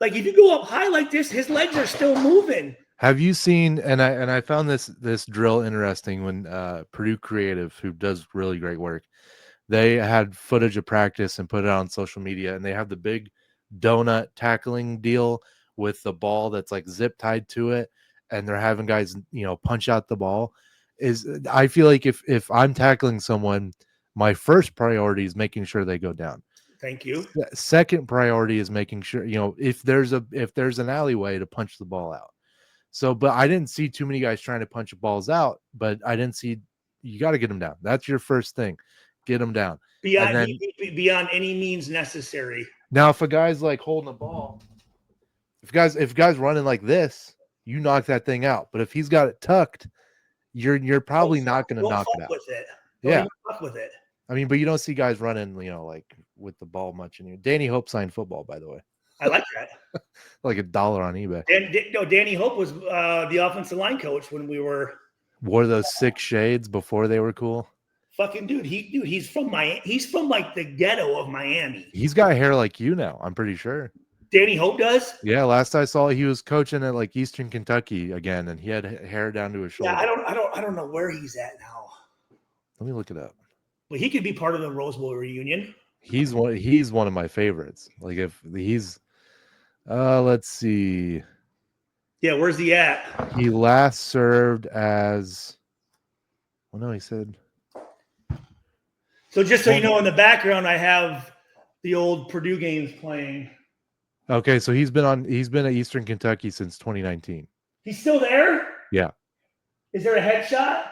Like if you go up high like this, his legs are still moving. Have you seen? And I found this drill interesting when Purdue Creative, who does really great work, they had footage of practice and put it on social media, and they have the big donut tackling deal with the ball that's like zip tied to it, and they're having guys, punch out the ball. I feel like if I'm tackling someone, my first priority is making sure they go down. Thank you. Second priority is making sure, if there's an alleyway, to punch the ball out. So, but I didn't see too many guys trying to punch balls out, but I didn't see, you got to get them down. That's your first thing. Get them down. Beyond any means necessary. Now, if a guy's like holding a ball, if guys running like this, you knock that thing out. But if he's got it tucked, you're probably not going to knock it out. With it. Yeah. Fuck with it. I mean, but you don't see guys running, like with the ball much in here. Danny Hope signed football, by the way. I like that. Like $1 on eBay. Danny Hope was the offensive line coach when we wore those 6 shades before they were cool. Fucking dude, he's from he's from like the ghetto of Miami. He's got hair like you now, I'm pretty sure. Danny Hope does? Yeah, last I saw he was coaching at like Eastern Kentucky again, and he had hair down to his shoulder. Yeah, I don't know where he's at now. Let me look it up. But he could be part of the Rose Bowl reunion. He's one of my favorites. Like if he's let's see. Yeah, where's he at? He last served as he said. So just so you know, in the background, I have the old Purdue games playing. Okay, so he's been at Eastern Kentucky since 2019. He's still there? Yeah. Is there a headshot?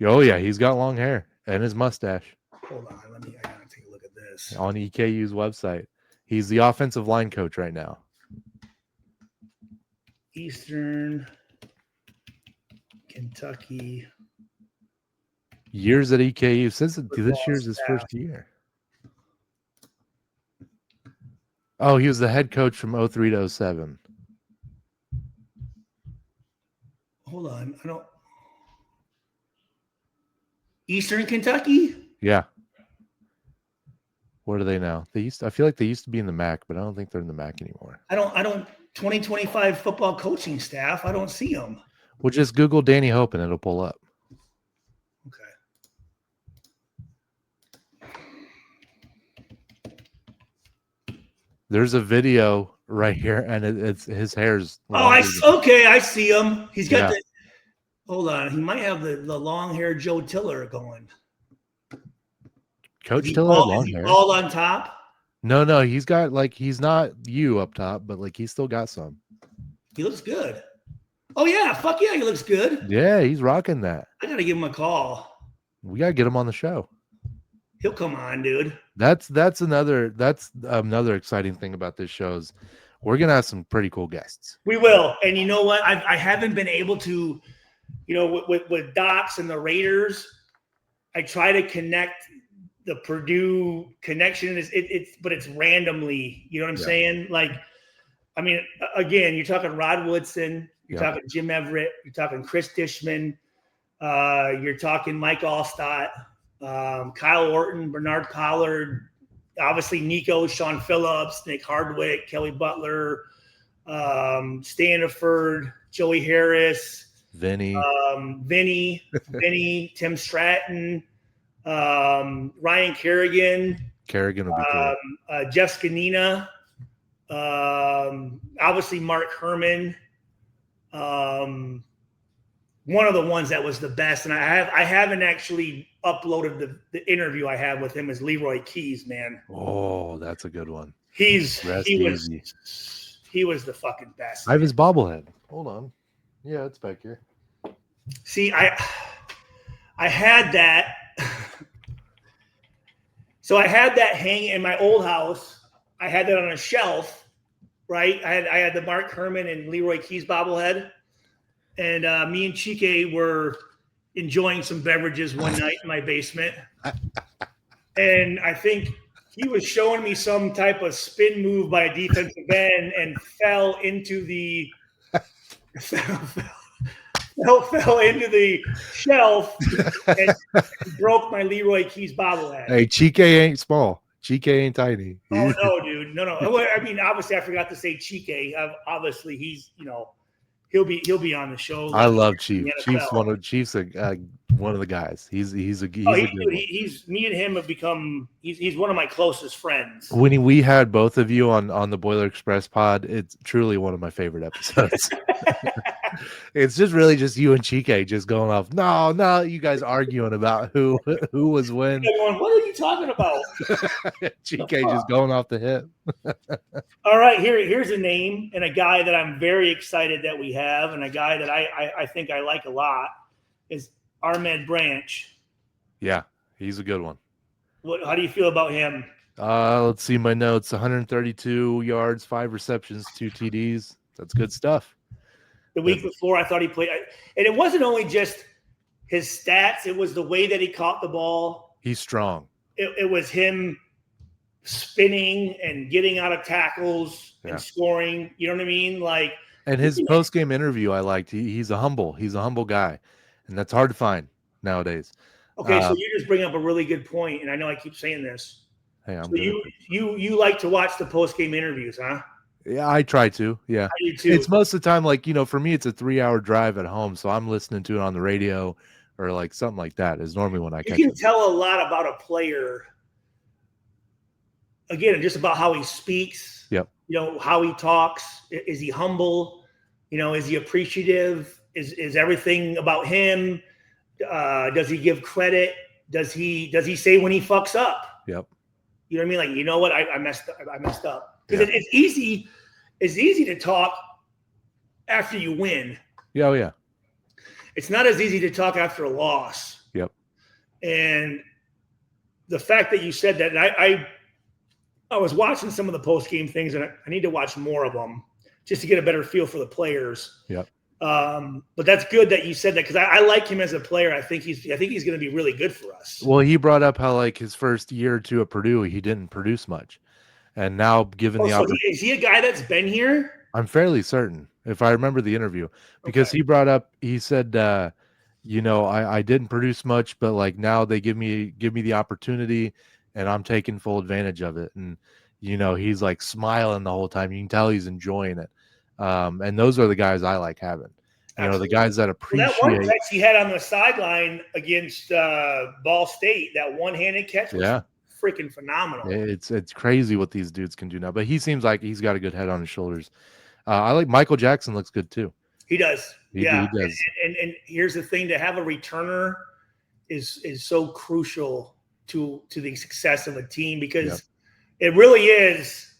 Oh yeah, he's got long hair and his mustache. Hold on, I gotta take a look at this. On EKU's website. He's the offensive line coach right now. Eastern Kentucky. Years at EKU. Since this year's his first year. Oh, he was the head coach from 03 to 07. Hold on. Eastern Kentucky? Yeah. What are they now? I feel like they used to be in the MAC, but I don't think they're in the MAC anymore. I don't 2025 football coaching staff. I don't see them. Well, just Google Danny Hope and it'll pull up. Okay. There's a video right here, and it's his hair's. I see him. He's got the. Hold on, he might have the long hair Joe Tiller going. Coach Tiller had long hair. All on top. No, he's got he's not you up top, but he's still got some. He looks good. Oh yeah, fuck yeah, he looks good. Yeah, he's rocking that. I gotta give him a call. We gotta get him on the show. He'll come on, dude. That's another exciting thing about this show is we're gonna have some pretty cool guests. We will, and you know what? I haven't been able to, with Docs and the Raiders. I try to connect the Purdue connection. But it's randomly. You know what I'm saying? I mean, again, you're talking Rod Woodson, you're talking Jim Everett, you're talking Chris Dishman, you're talking Mike Allstott. Kyle Orton, Bernard Pollard, obviously Nico, Sean Phillips, Nick Hardwick, Kelly Butler, Staniford, Joey Harris, Vinny, Tim Stratton, Ryan Kerrigan. Kerrigan would be cool. Jeff Scanina, obviously Mark Herman. One of the ones that was the best, and I haven't actually uploaded the interview I had with him is Leroy Keys, man. Oh, that's a good one. He was the fucking best. I have his bobblehead. Hold on. Yeah, it's back here. See, I had that. So I had that hanging in my old house. I had that on a shelf, right? I had the Mark Herman and Leroy Keys bobblehead, and me and Chike were enjoying some beverages one night in my basement, and I think he was showing me some type of spin move by a defensive end and fell into the fell into the shelf and broke my Leroy Keys bobblehead. Hey, Chike ain't small. Chike ain't tiny. Oh no, dude, no. I mean, obviously, I forgot to say Chike. Obviously, he's he'll be on the show. I love Chief. Chief's one of the guys. He's a good one. He's me and him have become. He's one of my closest friends. When we had both of you on the Boiler Express pod, it's truly one of my favorite episodes. It's just really just you and Chike just going off. No, you guys arguing about who was when. What are you talking about? Chike just going off the hip. All right, here's a name and a guy that I'm very excited that we have, and a guy that I think I like a lot is Ahmed Branch. Yeah, he's a good one. How do you feel about him? Let's see my notes. 132 yards, 5 receptions, 2 TDs. That's good stuff. The week before, I thought he played, and it wasn't only just his stats; it was the way that he caught the ball. He's strong. It was him spinning and getting out of tackles and scoring. You know what I mean? Like, and his post-game interview, I liked. He's a humble guy, and that's hard to find nowadays. Okay, so you just bring up a really good point, and I know I keep saying this. Hey, so you like to watch the post-game interviews, huh? Yeah, I try to. Yeah, I do too. It's most of the time, like, for me, it's a 3-hour drive at home, so I'm listening to it on the radio or like something like that. Is normally when I catch it. You can tell a lot about a player. Again, just about how he speaks. Yep. How he talks. Is he humble? Is he appreciative? Is everything about him? Does he give credit? Does he say when he fucks up? Yep. You know what I mean? Like, you know what? I messed up. Because it's easy to talk after you win. Yeah, oh yeah. It's not as easy to talk after a loss. Yep. And the fact that you said that, and I was watching some of the post-game things, and I need to watch more of them just to get a better feel for the players. Yep. But that's good that you said that, because I like him as a player. I think he's going to be really good for us. Well, he brought up how, like, his first year or two at Purdue, he didn't produce much. And now, given the opportunity, is he a guy that's been here? I'm fairly certain, if I remember the interview, because he brought up, he said, I didn't produce much, but like now they give me the opportunity, and I'm taking full advantage of it. And he's like smiling the whole time. You can tell he's enjoying it. And those are the guys I like having. The guys that appreciate. That one catch he had on the sideline against Ball State, that one-handed catch was freaking phenomenal. It's crazy what these dudes can do now. But he seems like he's got a good head on his shoulders. I like Michael Jackson. Looks good too. He does. He does. And here's the thing: to have a returner is so crucial to the success of a team, because it really is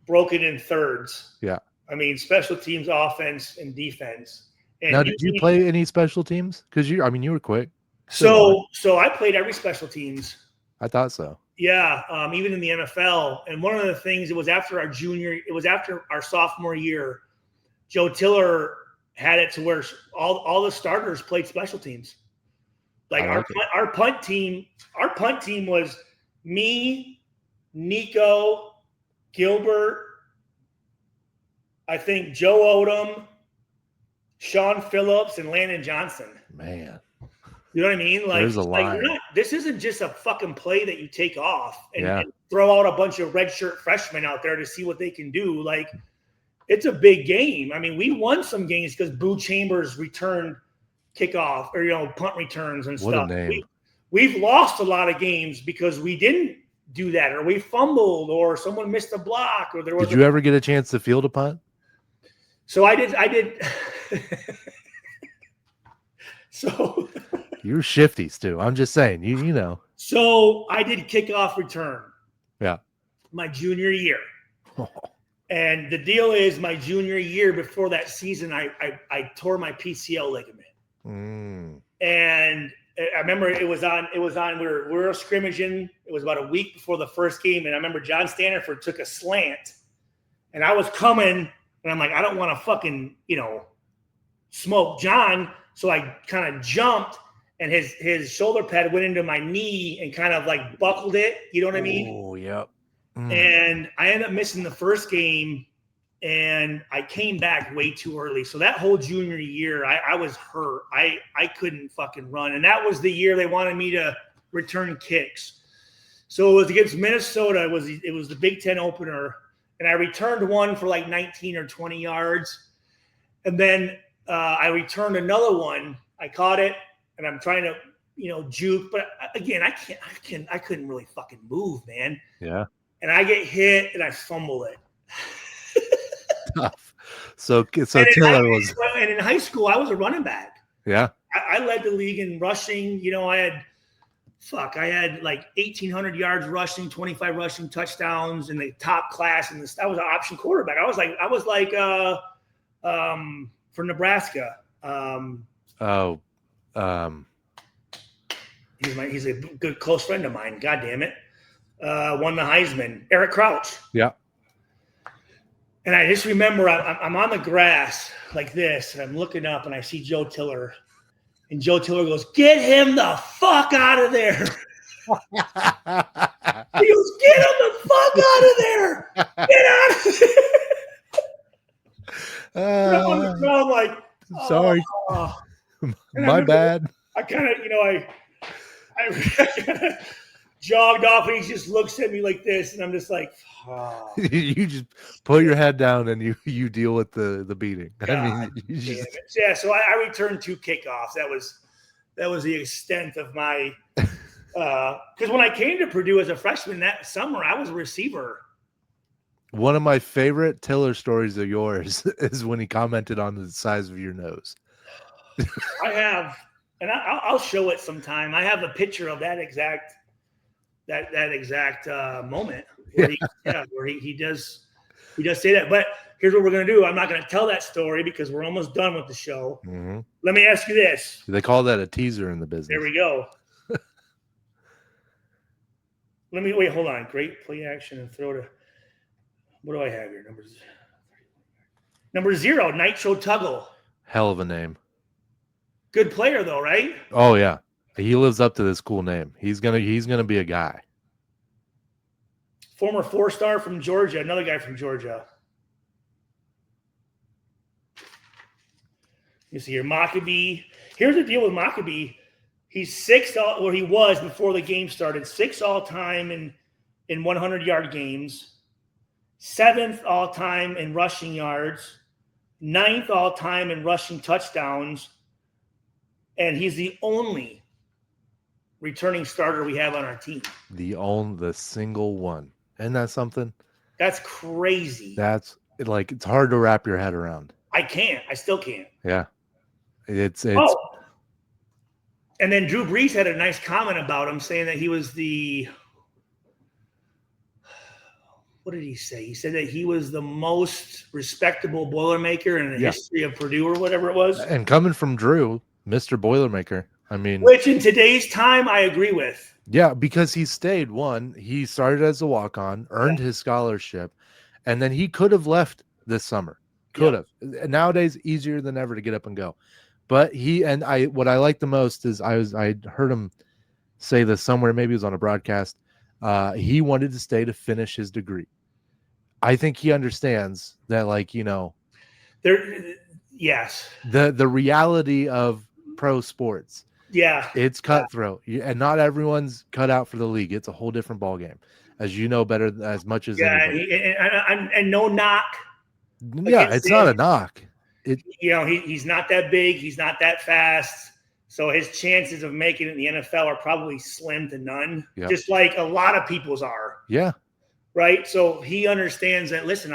broken in thirds. Yeah. I mean, special teams, offense, and defense. And now, did you play any special teams? Because you were quick. So I played every special teams. I thought so. Yeah, even in the NFL. And one of the things, it was after our sophomore year, Joe Tiller had it to where all the starters played special teams. Like our punt team was me, Nico, Gilbert, I think Joe Odom, Sean Phillips, and Landon Johnson. Man. You know what I mean? Like, there's a line. This isn't just a fucking play that you take off and throw out a bunch of redshirt freshmen out there to see what they can do. Like, it's a big game. I mean, we won some games because Boo Chambers returned kickoff or punt returns and stuff. What a name. We've lost a lot of games because we didn't do that, or we fumbled, or someone missed a block, or there was. Did you ever get a chance to field a punt? So I did. So you're shifty, Stu. I'm just saying, you know. So I did kickoff return. Yeah. My junior year. And the deal is, my junior year, before that season, I tore my PCL ligament. And I remember it was on. We were scrimmaging. It was about a week before the first game, and I remember John Stanford took a slant, and I was coming, and I'm like, I don't want to fucking smoke John, so I kind of jumped, and his shoulder pad went into my knee and kind of like buckled it. You know what I mean? Oh, yep. And I ended up missing the first game, and I came back way too early. So that whole junior year, I was hurt. I couldn't fucking run. And that was the year they wanted me to return kicks. So it was against Minnesota. It was the Big Ten opener. And I returned one for like 19 or 20 yards. And then I returned another one. I caught it, and I'm trying to, juke. But again, I couldn't really fucking move, man. Yeah. And I get hit, and I fumble it. Tough. So Tiller was. And in high school, I was a running back. Yeah. I led the league in rushing. I had like 1,800 yards rushing, 25 rushing touchdowns in the top class. And I was an option quarterback. I was like for Nebraska. He's a good close friend of mine. God damn it. Won the Heisman. Eric Crouch. Yeah. And I just remember I'm on the grass like this, and I'm looking up, and I see Joe Tiller. And Joe Tiller goes, "Get him the fuck out of there." He goes, "Get him the fuck out of there. Get out of there." I'm on the ground like, sorry. My bad. I kind of, I kind of jogged off, and he just looks at me like this, and I'm just like, oh. You just put your head down and you deal with the beating. God, yeah. So I returned 2 kickoffs. That was the extent of my because when I came to Purdue as a freshman that summer, I was a receiver. One of my favorite Tiller stories of yours is when he commented on the size of your nose. I have, and I'll show it sometime. I have a picture of that exact moment where he does say that. But here's what we're going to do. I'm not going to tell that story because we're almost done with the show. Mm-hmm. Let me ask you this. They call that a teaser in the business. There we go. Wait, hold on. Great play action and throw to, what do I have here? Number 0, Nitro Tuggle. Hell of a name. Good player though, right? Oh yeah. He lives up to this cool name. He's gonna be a guy. Former 4-star from Georgia, another guy from Georgia. You see here, Maccabee. Here's the deal with Maccabee. He's 6th, or he was before the game started, 6th all-time in 100-yard games, 7th all-time in rushing yards, 9th all-time in rushing touchdowns, and he's the only returning starter we have on our team. The single one. Isn't that something? That's crazy. That's like, it's hard to wrap your head around. I still can't. Yeah. It's and then Drew Brees had a nice comment about him, saying that he was what did he say? He said that he was the most respectable Boilermaker in the history of Purdue or whatever it was. And coming from Drew, Mr. Boilermaker, I mean, which in today's time I agree with. Yeah, because he stayed. He started as a walk-on, earned his scholarship, and then he could have left this summer. Could have. Nowadays, easier than ever to get up and go. But what I like the most is I heard him say this somewhere, maybe it was on a broadcast. He wanted to stay to finish his degree. I think he understands that, yes, the reality of pro sports. Yeah, it's cutthroat, and not everyone's cut out for the league. It's a whole different ballgame, as you know better as much as anybody. And no knock. Yeah, it's not a knock. He's not that big. He's not that fast. So his chances of making it in the NFL are probably slim to none, just like a lot of people's are. Yeah. Right. So he understands that, listen,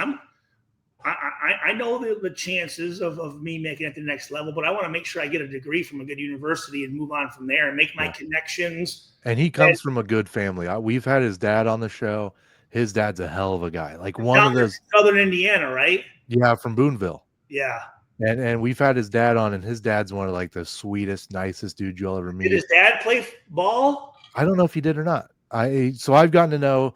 I know the chances of me making it to the next level, but I want to make sure I get a degree from a good university and move on from there and make my connections. And he comes from a good family. We've had his dad on the show. his dad's a hell of a guy. Like one Down of in those, Southern Indiana, right? yeah, from Boonville. Yeah. And we've had his dad on, and his dad's one of like the sweetest, nicest dudes you'll ever Did meet. his dad play ball? I don't know if he did or not. So I've gotten to know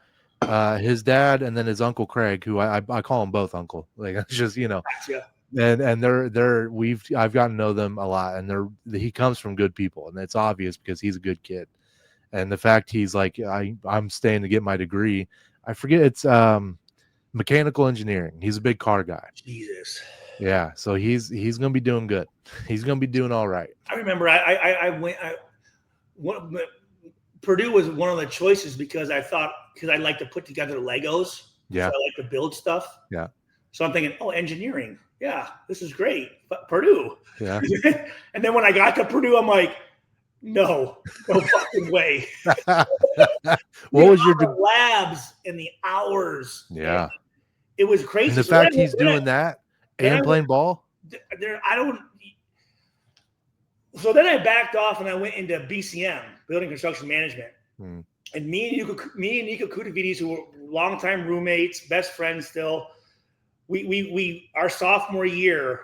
his dad and then his uncle Craig, who I call them both uncle. Like it's just, you know, Gotcha. and I've gotten to know them a lot, and he comes from good people, and it's obvious because he's a good kid. And the fact he's like, I'm staying to get my degree. I forget it's mechanical engineering. He's a big car guy. Jesus. Yeah, so he's gonna be doing good. He's gonna be doing all right. I remember Purdue was one of the choices because I like to put together Legos. Yeah. So I like to build stuff. Yeah. So I'm thinking, oh, engineering. Yeah, this is great. But Purdue. Yeah. And then when I got to Purdue, I'm like, no fucking way. What was your labs and the hours? Yeah. It was crazy. And the fact he's doing that and playing ball. So then I backed off and I went into BCM, Building Construction Management. And me and Nico Kutavides, who were longtime roommates, best friends still, we our sophomore year,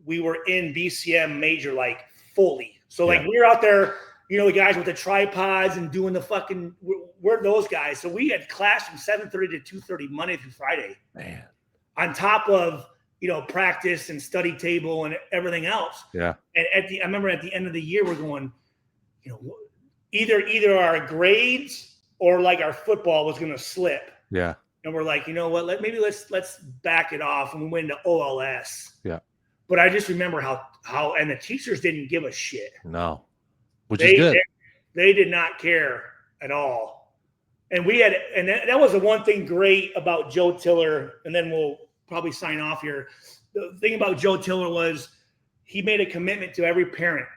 we were in BCM major like fully. So like we were out there, you know, the guys with the tripods and doing the fucking, we're those guys. So we had class from 7:30 to 2:30 Monday through Friday. Man. On top of, you know, practice and study table and everything else. Yeah. And I remember at the end of the year, we're going, you know, either our grades or like our football was going to slip. Yeah. And we're like, you know what, let's back it off. And we went into OLS. Yeah. But I just remember how and the teachers didn't give a shit. No. Which is good. They did not care at all. And that was the one thing great about Joe Tiller, and then we'll probably sign off here. The thing about Joe Tiller was he made a commitment to every parent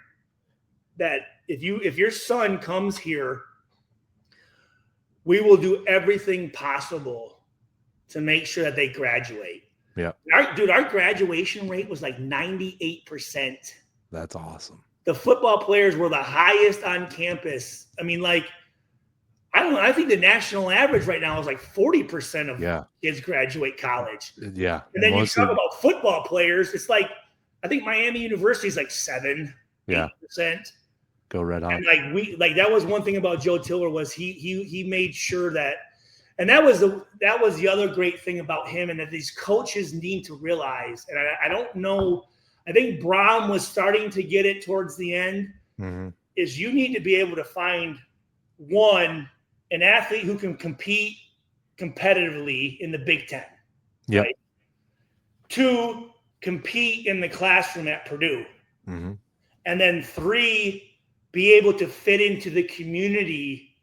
that if your son comes here, we will do everything possible to make sure that they graduate. Yeah. Our graduation rate was like 98%. That's awesome. The football players were the highest on campus. I mean, like, I don't know. I think the national average right now is like 40% of kids graduate college. Yeah. And then you talk about football players. It's like, I think Miami University is like 7%. Go Red Hawks. And that was one thing about Joe Tiller was he made sure that, and that was the other great thing about him, and that these coaches need to realize, and I don't know, I think Braun was starting to get it towards the end, is you need to be able to find an athlete who can compete competitively in the Big Ten. Yeah. Right? 2, compete in the classroom at Purdue. And then 3, be able to fit into the community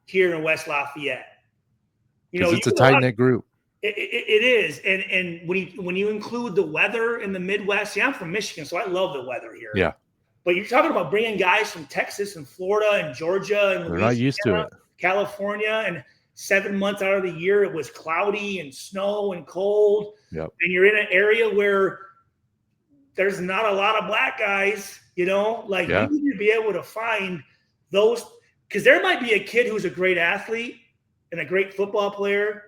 here in West Lafayette. You know, it's a tight-knit group. It is. And when you include the weather in the Midwest, I'm from Michigan, so I love the weather here. Yeah. But you're talking about bringing guys from Texas and Florida and Georgia and Louisiana, not used to it. California, and 7 months out of the year it was cloudy and snow and cold. Yep. And you're in an area where there's not a lot of black guys, you know, like you need to be able to find those, because there might be a kid who's a great athlete and a great football player,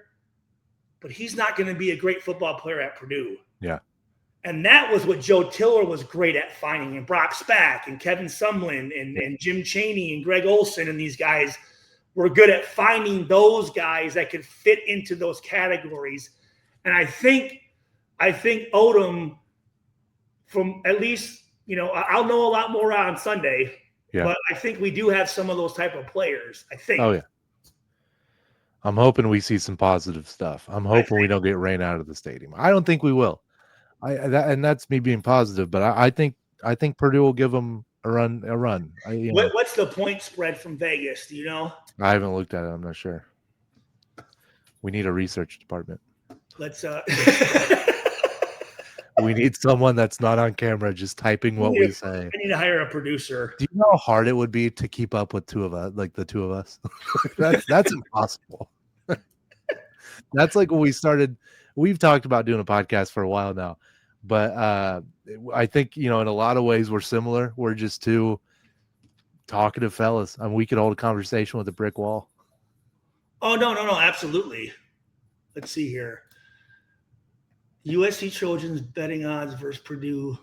but he's not going to be a great football player at Purdue. Yeah. And that was what Joe Tiller was great at finding, and Brock Spack and Kevin Sumlin and Jim Chaney and Greg Olson, and these guys were good at finding those guys that could fit into those categories. And I think Odom, from at least, you know, I'll know a lot more on Sunday, but I think we do have some of those type of players, I think. Oh, yeah. I'm hoping we see some positive stuff. I'm hoping we don't get rain out of the stadium. I don't think we will. And that's me being positive, but I think Purdue will give them a run. What's the point spread from Vegas? Do you know? I haven't looked at it. I'm not sure. We need a research department. Let's we need someone that's not on camera just typing what we say. I need to hire a producer. Do you know how hard it would be to keep up with two of us, like the two of us? That's impossible. That's like when we started. We've talked about doing a podcast for a while now, but I think, you know, in a lot of ways we're similar. We're just two talkative fellas. I mean, we could hold a conversation with a brick wall. Oh, no, absolutely. let's see here. USC Trojans betting odds versus Purdue.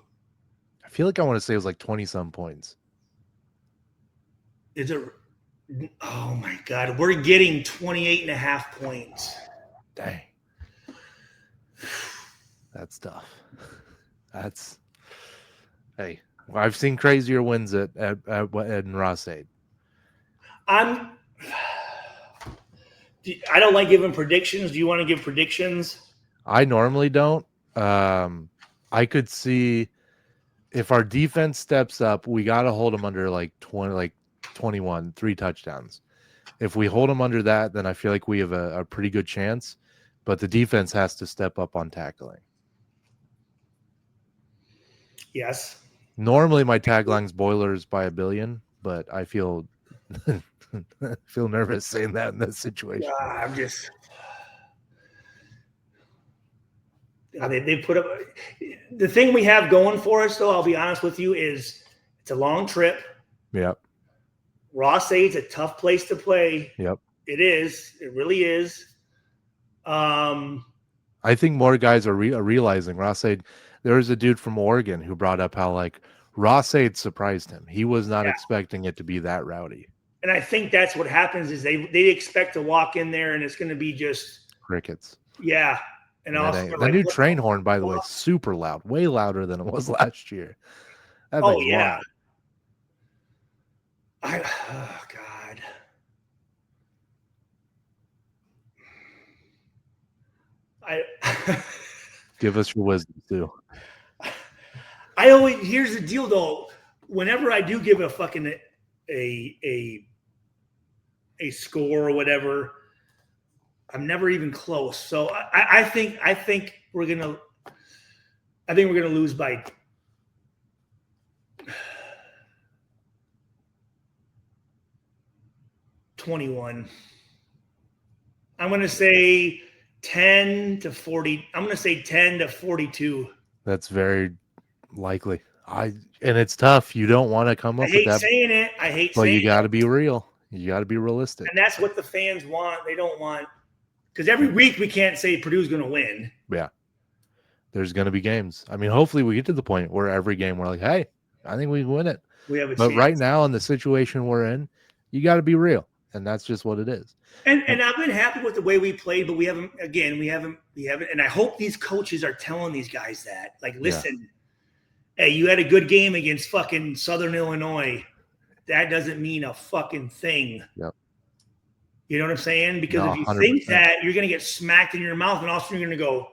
I feel like I want to say it was like 20-some points. Is it? Oh my God. We're getting 28.5 points. Dang. That's tough. Hey, I've seen crazier wins at Ross-Ade. I don't like giving predictions. Do you want to give predictions? I normally don't. I could see if our defense steps up, we got to hold them under like 21, 3 touchdowns. If we hold them under that, then I feel like we have a pretty good chance. But the defense has to step up on tackling. Yes. Normally, my tagline's Boilers by 1 billion, but I feel nervous saying that in this situation. I'm just. They put up the thing we have going for us, though. I'll be honest with you, is it's a long trip. Yep. Ross-Ade's a tough place to play. Yep. It is. It really is. I think more guys are realizing Ross-Ade. There was a dude from Oregon who brought up how like Ross-Ade surprised him. He was not expecting it to be that rowdy. And I think that's what happens is they expect to walk in there and it's going to be just crickets. Yeah. And also the new train horn, by the way, super loud, way louder than it was last year. Oh yeah. Oh God. Give us your wisdom too. Here's the deal though. Whenever I do give a fucking a score or whatever, I'm never even close. So I think we're gonna lose by 21. I'm gonna say 10 to 40. I'm gonna say 10 to 42. That's very likely. And it's tough. You don't want to come up with that. I hate saying it. But you got to be real. You got to be realistic. And that's what the fans want. They don't want, because every week we can't say Purdue's going to win. Yeah. There's going to be games. I mean, hopefully we get to the point where every game we're like, hey, I think we can win it. We have a but chance. Right now in the situation we're in, you got to be real. And that's just what it is. And I've been happy with the way we played, but we haven't. And I hope these coaches are telling these guys that, like, listen, hey, you had a good game against fucking Southern Illinois. That doesn't mean a fucking thing. Yep. You know what I'm saying? Because if you 100%. Think that, you're going to get smacked in your mouth, and also you're going to go,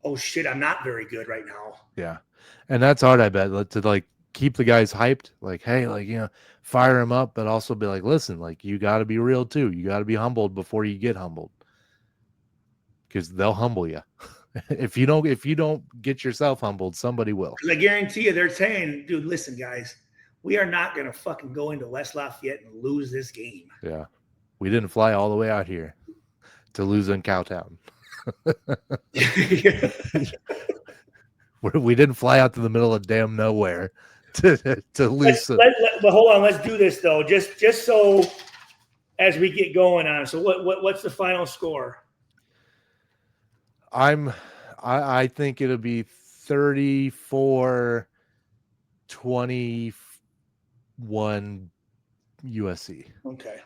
oh shit, I'm not very good right now. Yeah. And that's hard, I bet, to like keep the guys hyped. Like, hey, like, fire them up, but also be like, listen, like, you got to be real too. You got to be humbled before you get humbled, because they'll humble you. If you don't get yourself humbled, somebody will. I guarantee you, they're saying, dude, listen, guys, we are not going to fucking go into West Lafayette and lose this game. Yeah. We didn't fly all the way out here to lose in Cowtown. We didn't fly out to the middle of damn nowhere to lose. But hold on, let's do this though. Just so as we get going on. So what's the final score? I think it'll be 34-21 USC. Okay.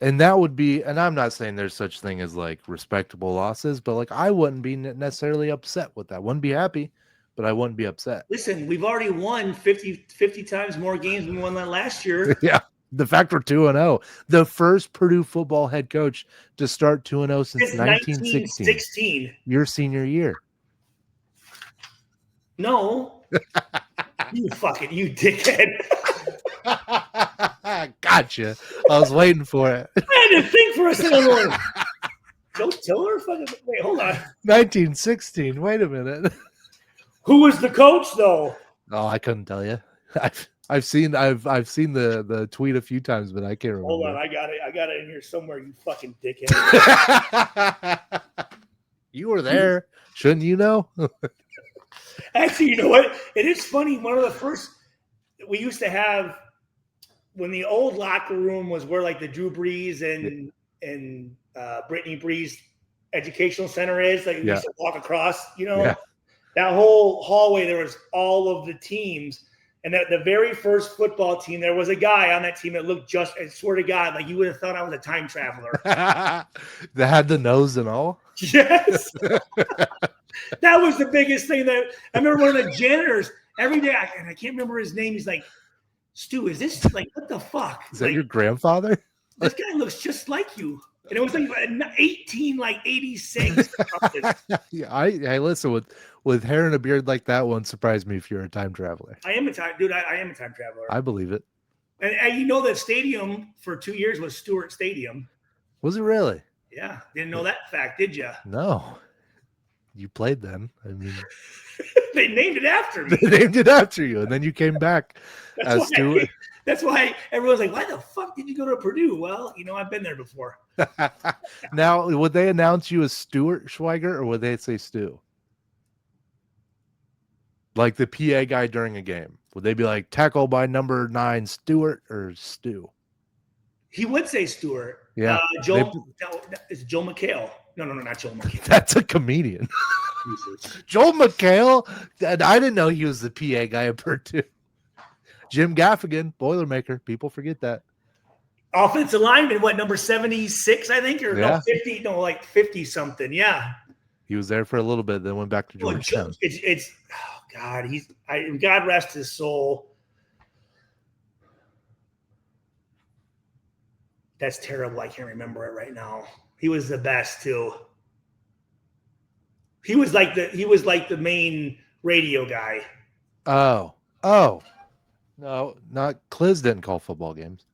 And that would be, and I'm not saying there's such thing as like respectable losses, but like I wouldn't be necessarily upset with that. Wouldn't be happy, but I wouldn't be upset. Listen, we've already won 50 times more games than we won that last year. Yeah. The fact we're 2-0, the first Purdue football head coach to start 2-0 since 1916. Your senior year. No. You dickhead. Gotcha. I was waiting for it. I had to think for a second. Don't tell her. Wait, hold on. 1916. Wait a minute. Who was the coach, though? Oh, I couldn't tell you. I've seen the tweet a few times, but I can't remember. Hold on, I got it in here somewhere. You fucking dickhead. You were there, shouldn't you know? Actually, you know what? It is funny. One of the first we used to have when the old locker room was where like the Drew Brees and Brittany Bree's educational center is. Like, we used to walk across, Yeah. that whole hallway, there was all of the teams. And the very first football team, there was a guy on that team that looked just, I swear to God, like you would have thought I was a time traveler. That had the nose and all? Yes. That was the biggest thing. That I remember one of the janitors every day, and I can't remember his name. He's like, Stu, is this like, what the fuck? Is that your grandfather? This guy looks just like you. And it was like 86. Yeah, I listen, with hair and a beard like that, won't surprise me if you're a time traveler. I am a time, dude. I am a time traveler. I believe it. And you know that stadium for 2 years was Stuart Stadium. Was it really? Yeah, didn't know that fact, did you? No. You played then. I mean, they named it after me. They named it after you, and then you came back as Stuart. That's why everyone's like, why the fuck did you go to Purdue? Well, I've been there before. Now, would they announce you as Stuart Schweigert, or would they say Stu? Like the PA guy during a game. Would they be like, tackle by number 9, Stuart, or Stu? He would say Stuart. Yeah. It's Joe McHale. No, not Joe McHale. That's a comedian. Joel McHale? I didn't know he was the PA guy at Purdue. Jim Gaffigan, Boilermaker. People forget that. Offensive lineman, what, number 76, I think? Or no, 50, no, like 50-something. Yeah. He was there for a little bit, then went back to Georgetown. It's oh God, God rest his soul. That's terrible. I can't remember it right now. He was the best too. He was like the main radio guy. Oh. No, not Cliz didn't call football games.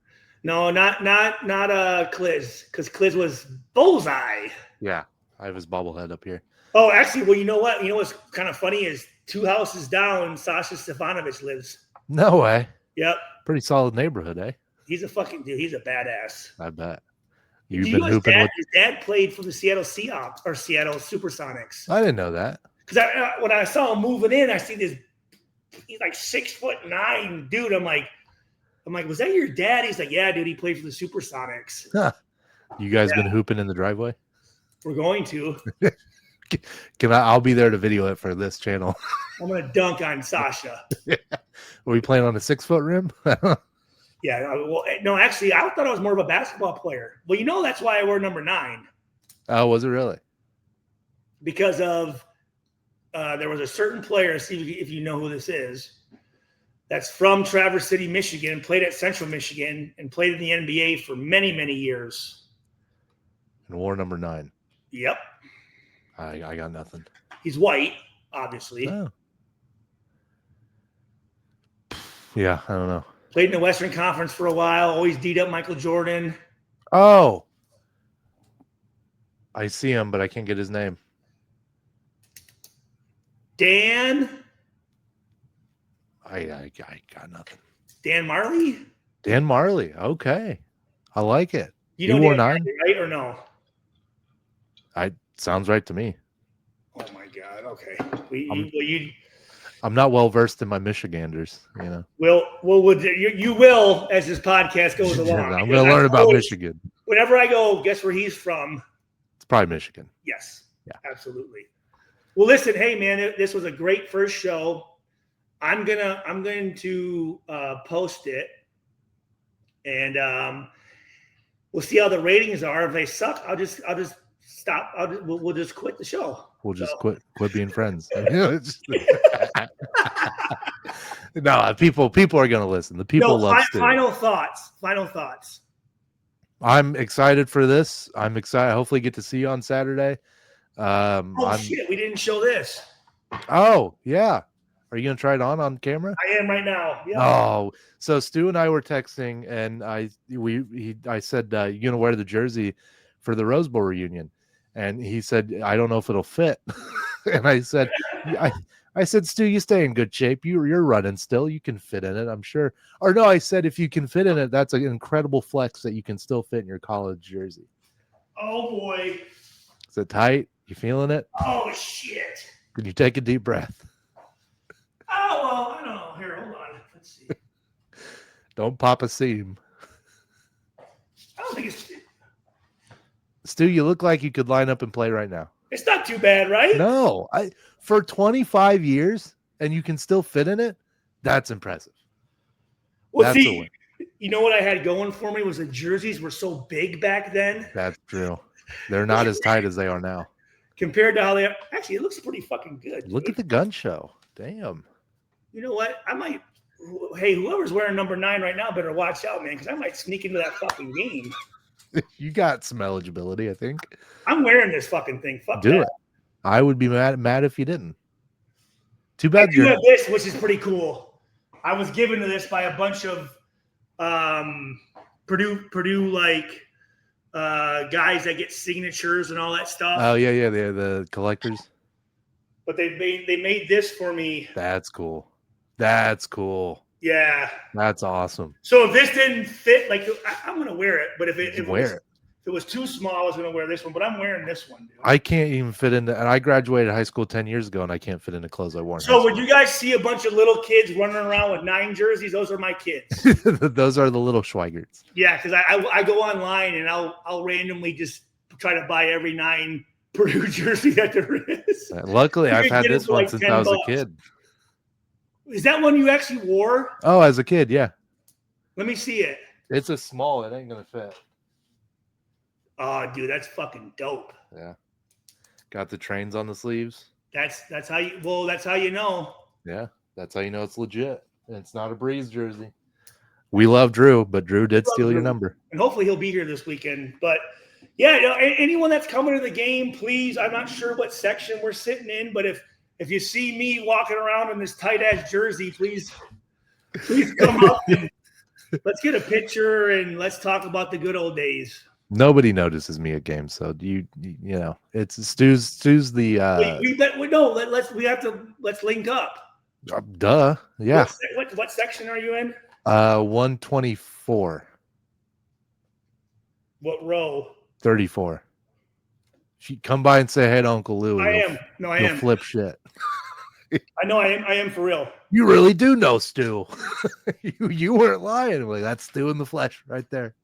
No, not Cliz, because Cliz was Bullseye. Yeah, I have his bobblehead up here. Oh, actually, well, you know what? You know what's kind of funny is 2 houses down, Sasha Stefanovic lives. No way. Yep. Pretty solid neighborhood, eh? He's a fucking dude. He's a badass. I bet. You've been hooping with. His dad played for the Seattle Seahawks or Seattle Supersonics. I didn't know that. Because when I saw him moving in, I see this. He's like 6'9" dude. I'm like, was that your dad? He's like, yeah, dude. He played for the Supersonics. Huh. You guys been hooping in the driveway? We're going to. I'll be there to video it for this channel. I'm gonna dunk on Sasha. Are we playing on a 6-foot rim? Yeah. Well, no, actually, I thought I was more of a basketball player. Well, that's why I wore number 9. Oh, was it really? Because of there was a certain player. See if you know who this is. That's from Traverse City, Michigan. Played at Central Michigan and played in the NBA for many, many years. And wore number 9. Yep. I got nothing. He's white, obviously. Oh. Yeah, I don't know. Played in the Western Conference for a while. Always D'd up Michael Jordan. Oh. I see him, but I can't get his name. Dan. I got nothing. Dan Marley? Dan Marley. Okay. I like it. You know wore Dan 9? Marley, right or no? Sounds right to me. Oh my God. Okay. I'm not well versed in my Michiganders, you know. Well, you will as this podcast goes along. I'm going to learn about Michigan. Whenever I go, guess where he's from? It's probably Michigan. Yes. Yeah. Absolutely. Well, listen, hey man, this was a great first show. I'm going to post it, and we'll see how the ratings are. If they suck, I'll just stop. We'll just quit the show. We'll just quit being friends. No, people are going to listen. The people love Stu. Final thoughts. I'm excited for this. I'm excited. Hopefully get to see you on Saturday. Shit, we didn't show this. Oh, yeah. Are you going to try it on camera? I am right now. Yeah. Oh, so Stu and I were texting, and I said, you going to wear the jersey for the Rose Bowl reunion? And he said, I don't know if it'll fit. And I said, I said, Stu, you stay in good shape. You're running still. You can fit in it, I'm sure. Or no, I said, if you can fit in it, that's an incredible flex that you can still fit in your college jersey. Oh, boy. Is it tight? You feeling it? Oh, shit. Can you take a deep breath? Oh, well, I don't know. Here, hold on. Let's see. Don't pop a seam. I don't think it's... Stu, you look like you could line up and play right now. It's not too bad, right? No, for 25 years and you can still fit in it. That's impressive. Well, That's a see, win. you know what I had going for me was the jerseys were so big back then. That's true. They're not as tight as they are now. Compared to how they are. Actually, it looks pretty fucking good. Look at the gun show. Damn. You know what? I might. Hey, whoever's wearing number 9 right now better watch out, man, because I might sneak into that fucking game. You got some eligibility, I think. I'm wearing this fucking thing. Fuck Do that. it. I would be mad if you didn't. Too I bad do have this, which is pretty cool. I was given to this by a bunch of Purdue like guys that get signatures and all that stuff. Oh yeah, they're the collectors. But they made this for me. That's cool. That's cool. Yeah. That's awesome. So if this didn't fit, like I'm gonna wear it. But if it was too small, I was gonna wear this one. But I'm wearing this one, dude. I can't even fit into, and I graduated high school 10 years ago, and I can't fit into clothes I wore. So would you guys see a bunch of little kids running around with 9 jerseys? Those are my kids. Those are the little Schweigerts. Yeah, because I go online and I'll randomly just try to buy every 9 Purdue jersey that there is. Luckily, I've had this one since I was a kid. Is that one you actually wore? Oh, as a kid, yeah. Let me see it. It's a small. It ain't gonna fit. Oh, dude, that's fucking dope. Yeah. Got the trains on the sleeves. That's how you. Well, that's how you know. Yeah, that's how you know it's legit. And it's not a Breeze jersey. We love Drew, but Drew did steal your number. And hopefully he'll be here this weekend. But yeah, anyone that's coming to the game, please. I'm not sure what section we're sitting in, but if you see me walking around in this tight ass jersey, please come up and let's get a picture and let's talk about the good old days. Nobody notices me at games, so you know it's Stu's the. Let's link up. Duh, yeah. What section are you in? 124. What row? 34. Come by and say hey to Uncle Louie. I am. Flip shit. I know I am for real. You really do know Stu. you weren't lying. Like, that's Stu in the flesh right there.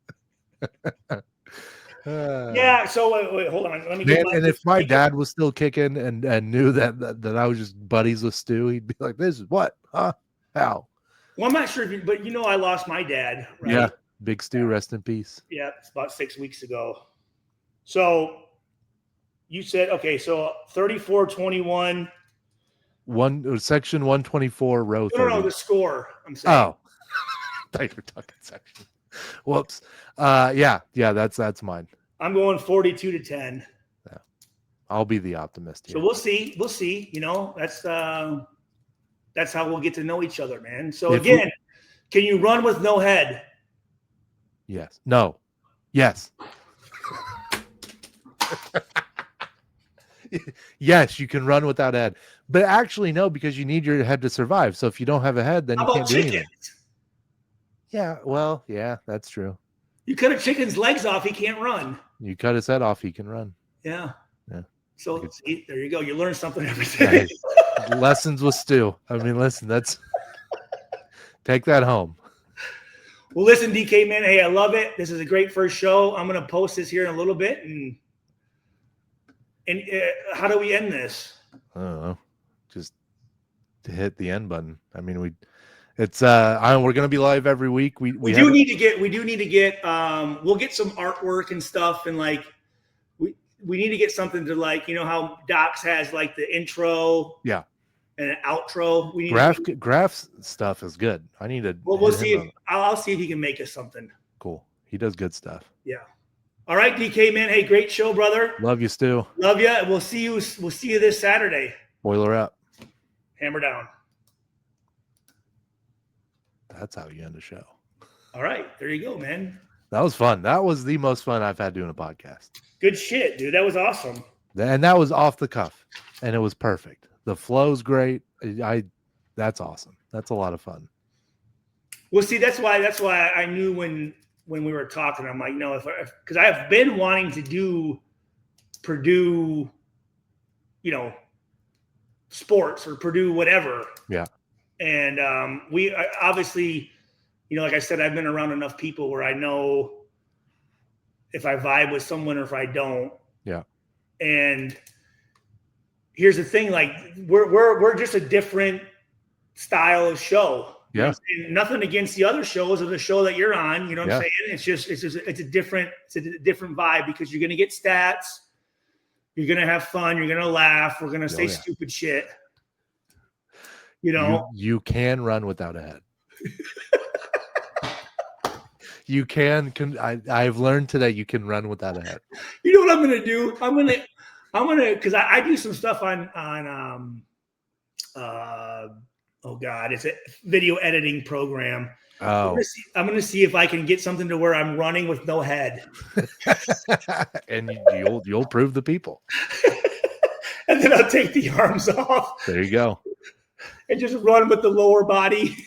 Yeah. So wait, hold on. Let me get and if my dad was still kicking and knew that I was just buddies with Stu, he'd be like, "This is what? Huh? How?" Well, I'm not sure, but I lost my dad. Right? Yeah. Big Stu, rest in peace. Yeah, it's about 6 weeks ago. So you said okay. So 34-21. Section 124, row 30. No, the score. I'm saying. Oh, I thought you were talking section. Whoops. Yeah, that's mine. I'm going 42-10. Yeah, I'll be the optimist here. So we'll see. We'll see. You know, that's how we'll get to know each other, man. So again, can you run with no head? Yes. No. Yes. Yes, you can run without a head. But actually, no, because you need your head to survive. So if you don't have a head, then you can't do anything. Yeah, well, yeah, that's true. You cut a chicken's legs off, he can't run. You cut his head off, he can run. Yeah. Yeah. So there you go. You learn something every day. Lessons with Stu. I mean, listen, take that home. Well, listen, DK, man. Hey, I love it. This is a great first show. I'm going to post this here in a little bit. And how do we end this? I don't know. Just to hit the end button. I mean, we're going to be live every week. We do need to get, we'll get some artwork and stuff. And like, we need to get something to like, you know, how Docs has like the intro. Yeah. And an outro. We need Graph's stuff is good. I need to. Well, we'll see. I'll see if he can make us something. Cool. He does good stuff. Yeah. All right, DK, man. Hey, great show, brother. Love you, Stu. Love you. We'll see you this Saturday. Boiler up. Hammer down. That's how you end a show. All right. There you go, man. That was fun. That was the most fun I've had doing a podcast. Good shit, dude. That was awesome. And that was off the cuff. And it was perfect. The flow's great. That's awesome. That's a lot of fun. Well, see, that's why I knew when we were talking, I'm like, no, because I have been wanting to do Purdue, you know, sports or Purdue whatever. Yeah. And we obviously, you know, like I said, I've been around enough people where I know if I vibe with someone or if I don't. Yeah. And here's the thing, like we're just a different style of show. You know what I'm saying? Nothing against the other shows or the show that you're on. You know what I'm saying? It's a different vibe because you're gonna get stats, you're gonna have fun, you're gonna laugh, we're gonna say stupid shit. You know, you can run without a head. You can. I've learned today you can run without a head. You know what I'm gonna do? I'm gonna because I do some stuff on oh God, it's a video editing program. Oh, I'm gonna see if I can get something to where I'm running with no head. And you'll prove the people. And then I'll take the arms off. There you go. And just run with the lower body.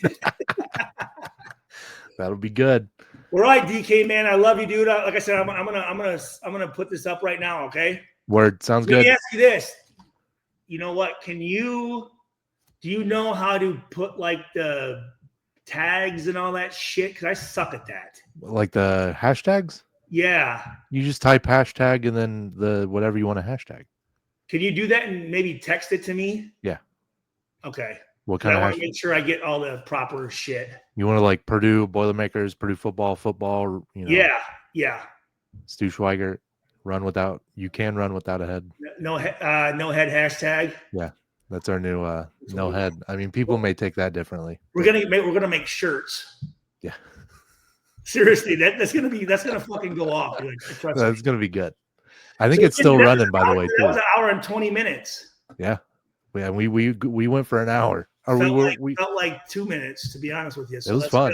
That'll be good. All right, DK, man, I love you, dude. Like I said, I'm gonna put this up right now. Okay. Word. Sounds good. Let me ask you this. You know what? Do you know how to put like the tags and all that shit? Because I suck at that. Like the hashtags? Yeah. You just type hashtag and then the whatever you want to hashtag. Can you do that and maybe text it to me? Yeah. Okay. What kind of I want to make sure I get all the proper shit. You want to like Purdue Boilermakers, Purdue football, you know. Yeah. Stu Schweigert, you can run without a head. No head hashtag. Yeah. That's our new no head. I mean, people may take that differently. We're gonna make shirts. Yeah. Seriously, that's gonna fucking go off. Dude. That's gonna be good. I think it's still running, by the way, too. That was an hour and 20 minutes. Yeah. Yeah, we went for an hour. Or we felt like 2 minutes, to be honest with you. So it was fun.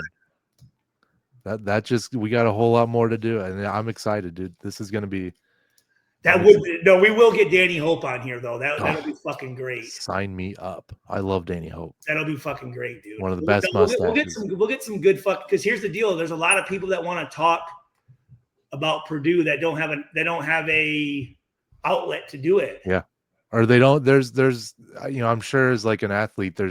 Good. We got a whole lot more to do, and I'm excited, dude. This is gonna be. We will get Danny Hope on here though. That'll be fucking great. Sign me up. I love Danny Hope. That'll be fucking great, dude. One of the best mustaches. We'll get some good fuck because here's the deal. There's a lot of people that want to talk about Purdue that don't have a outlet to do it. Yeah. Or they don't. There's I'm sure as like an athlete, there's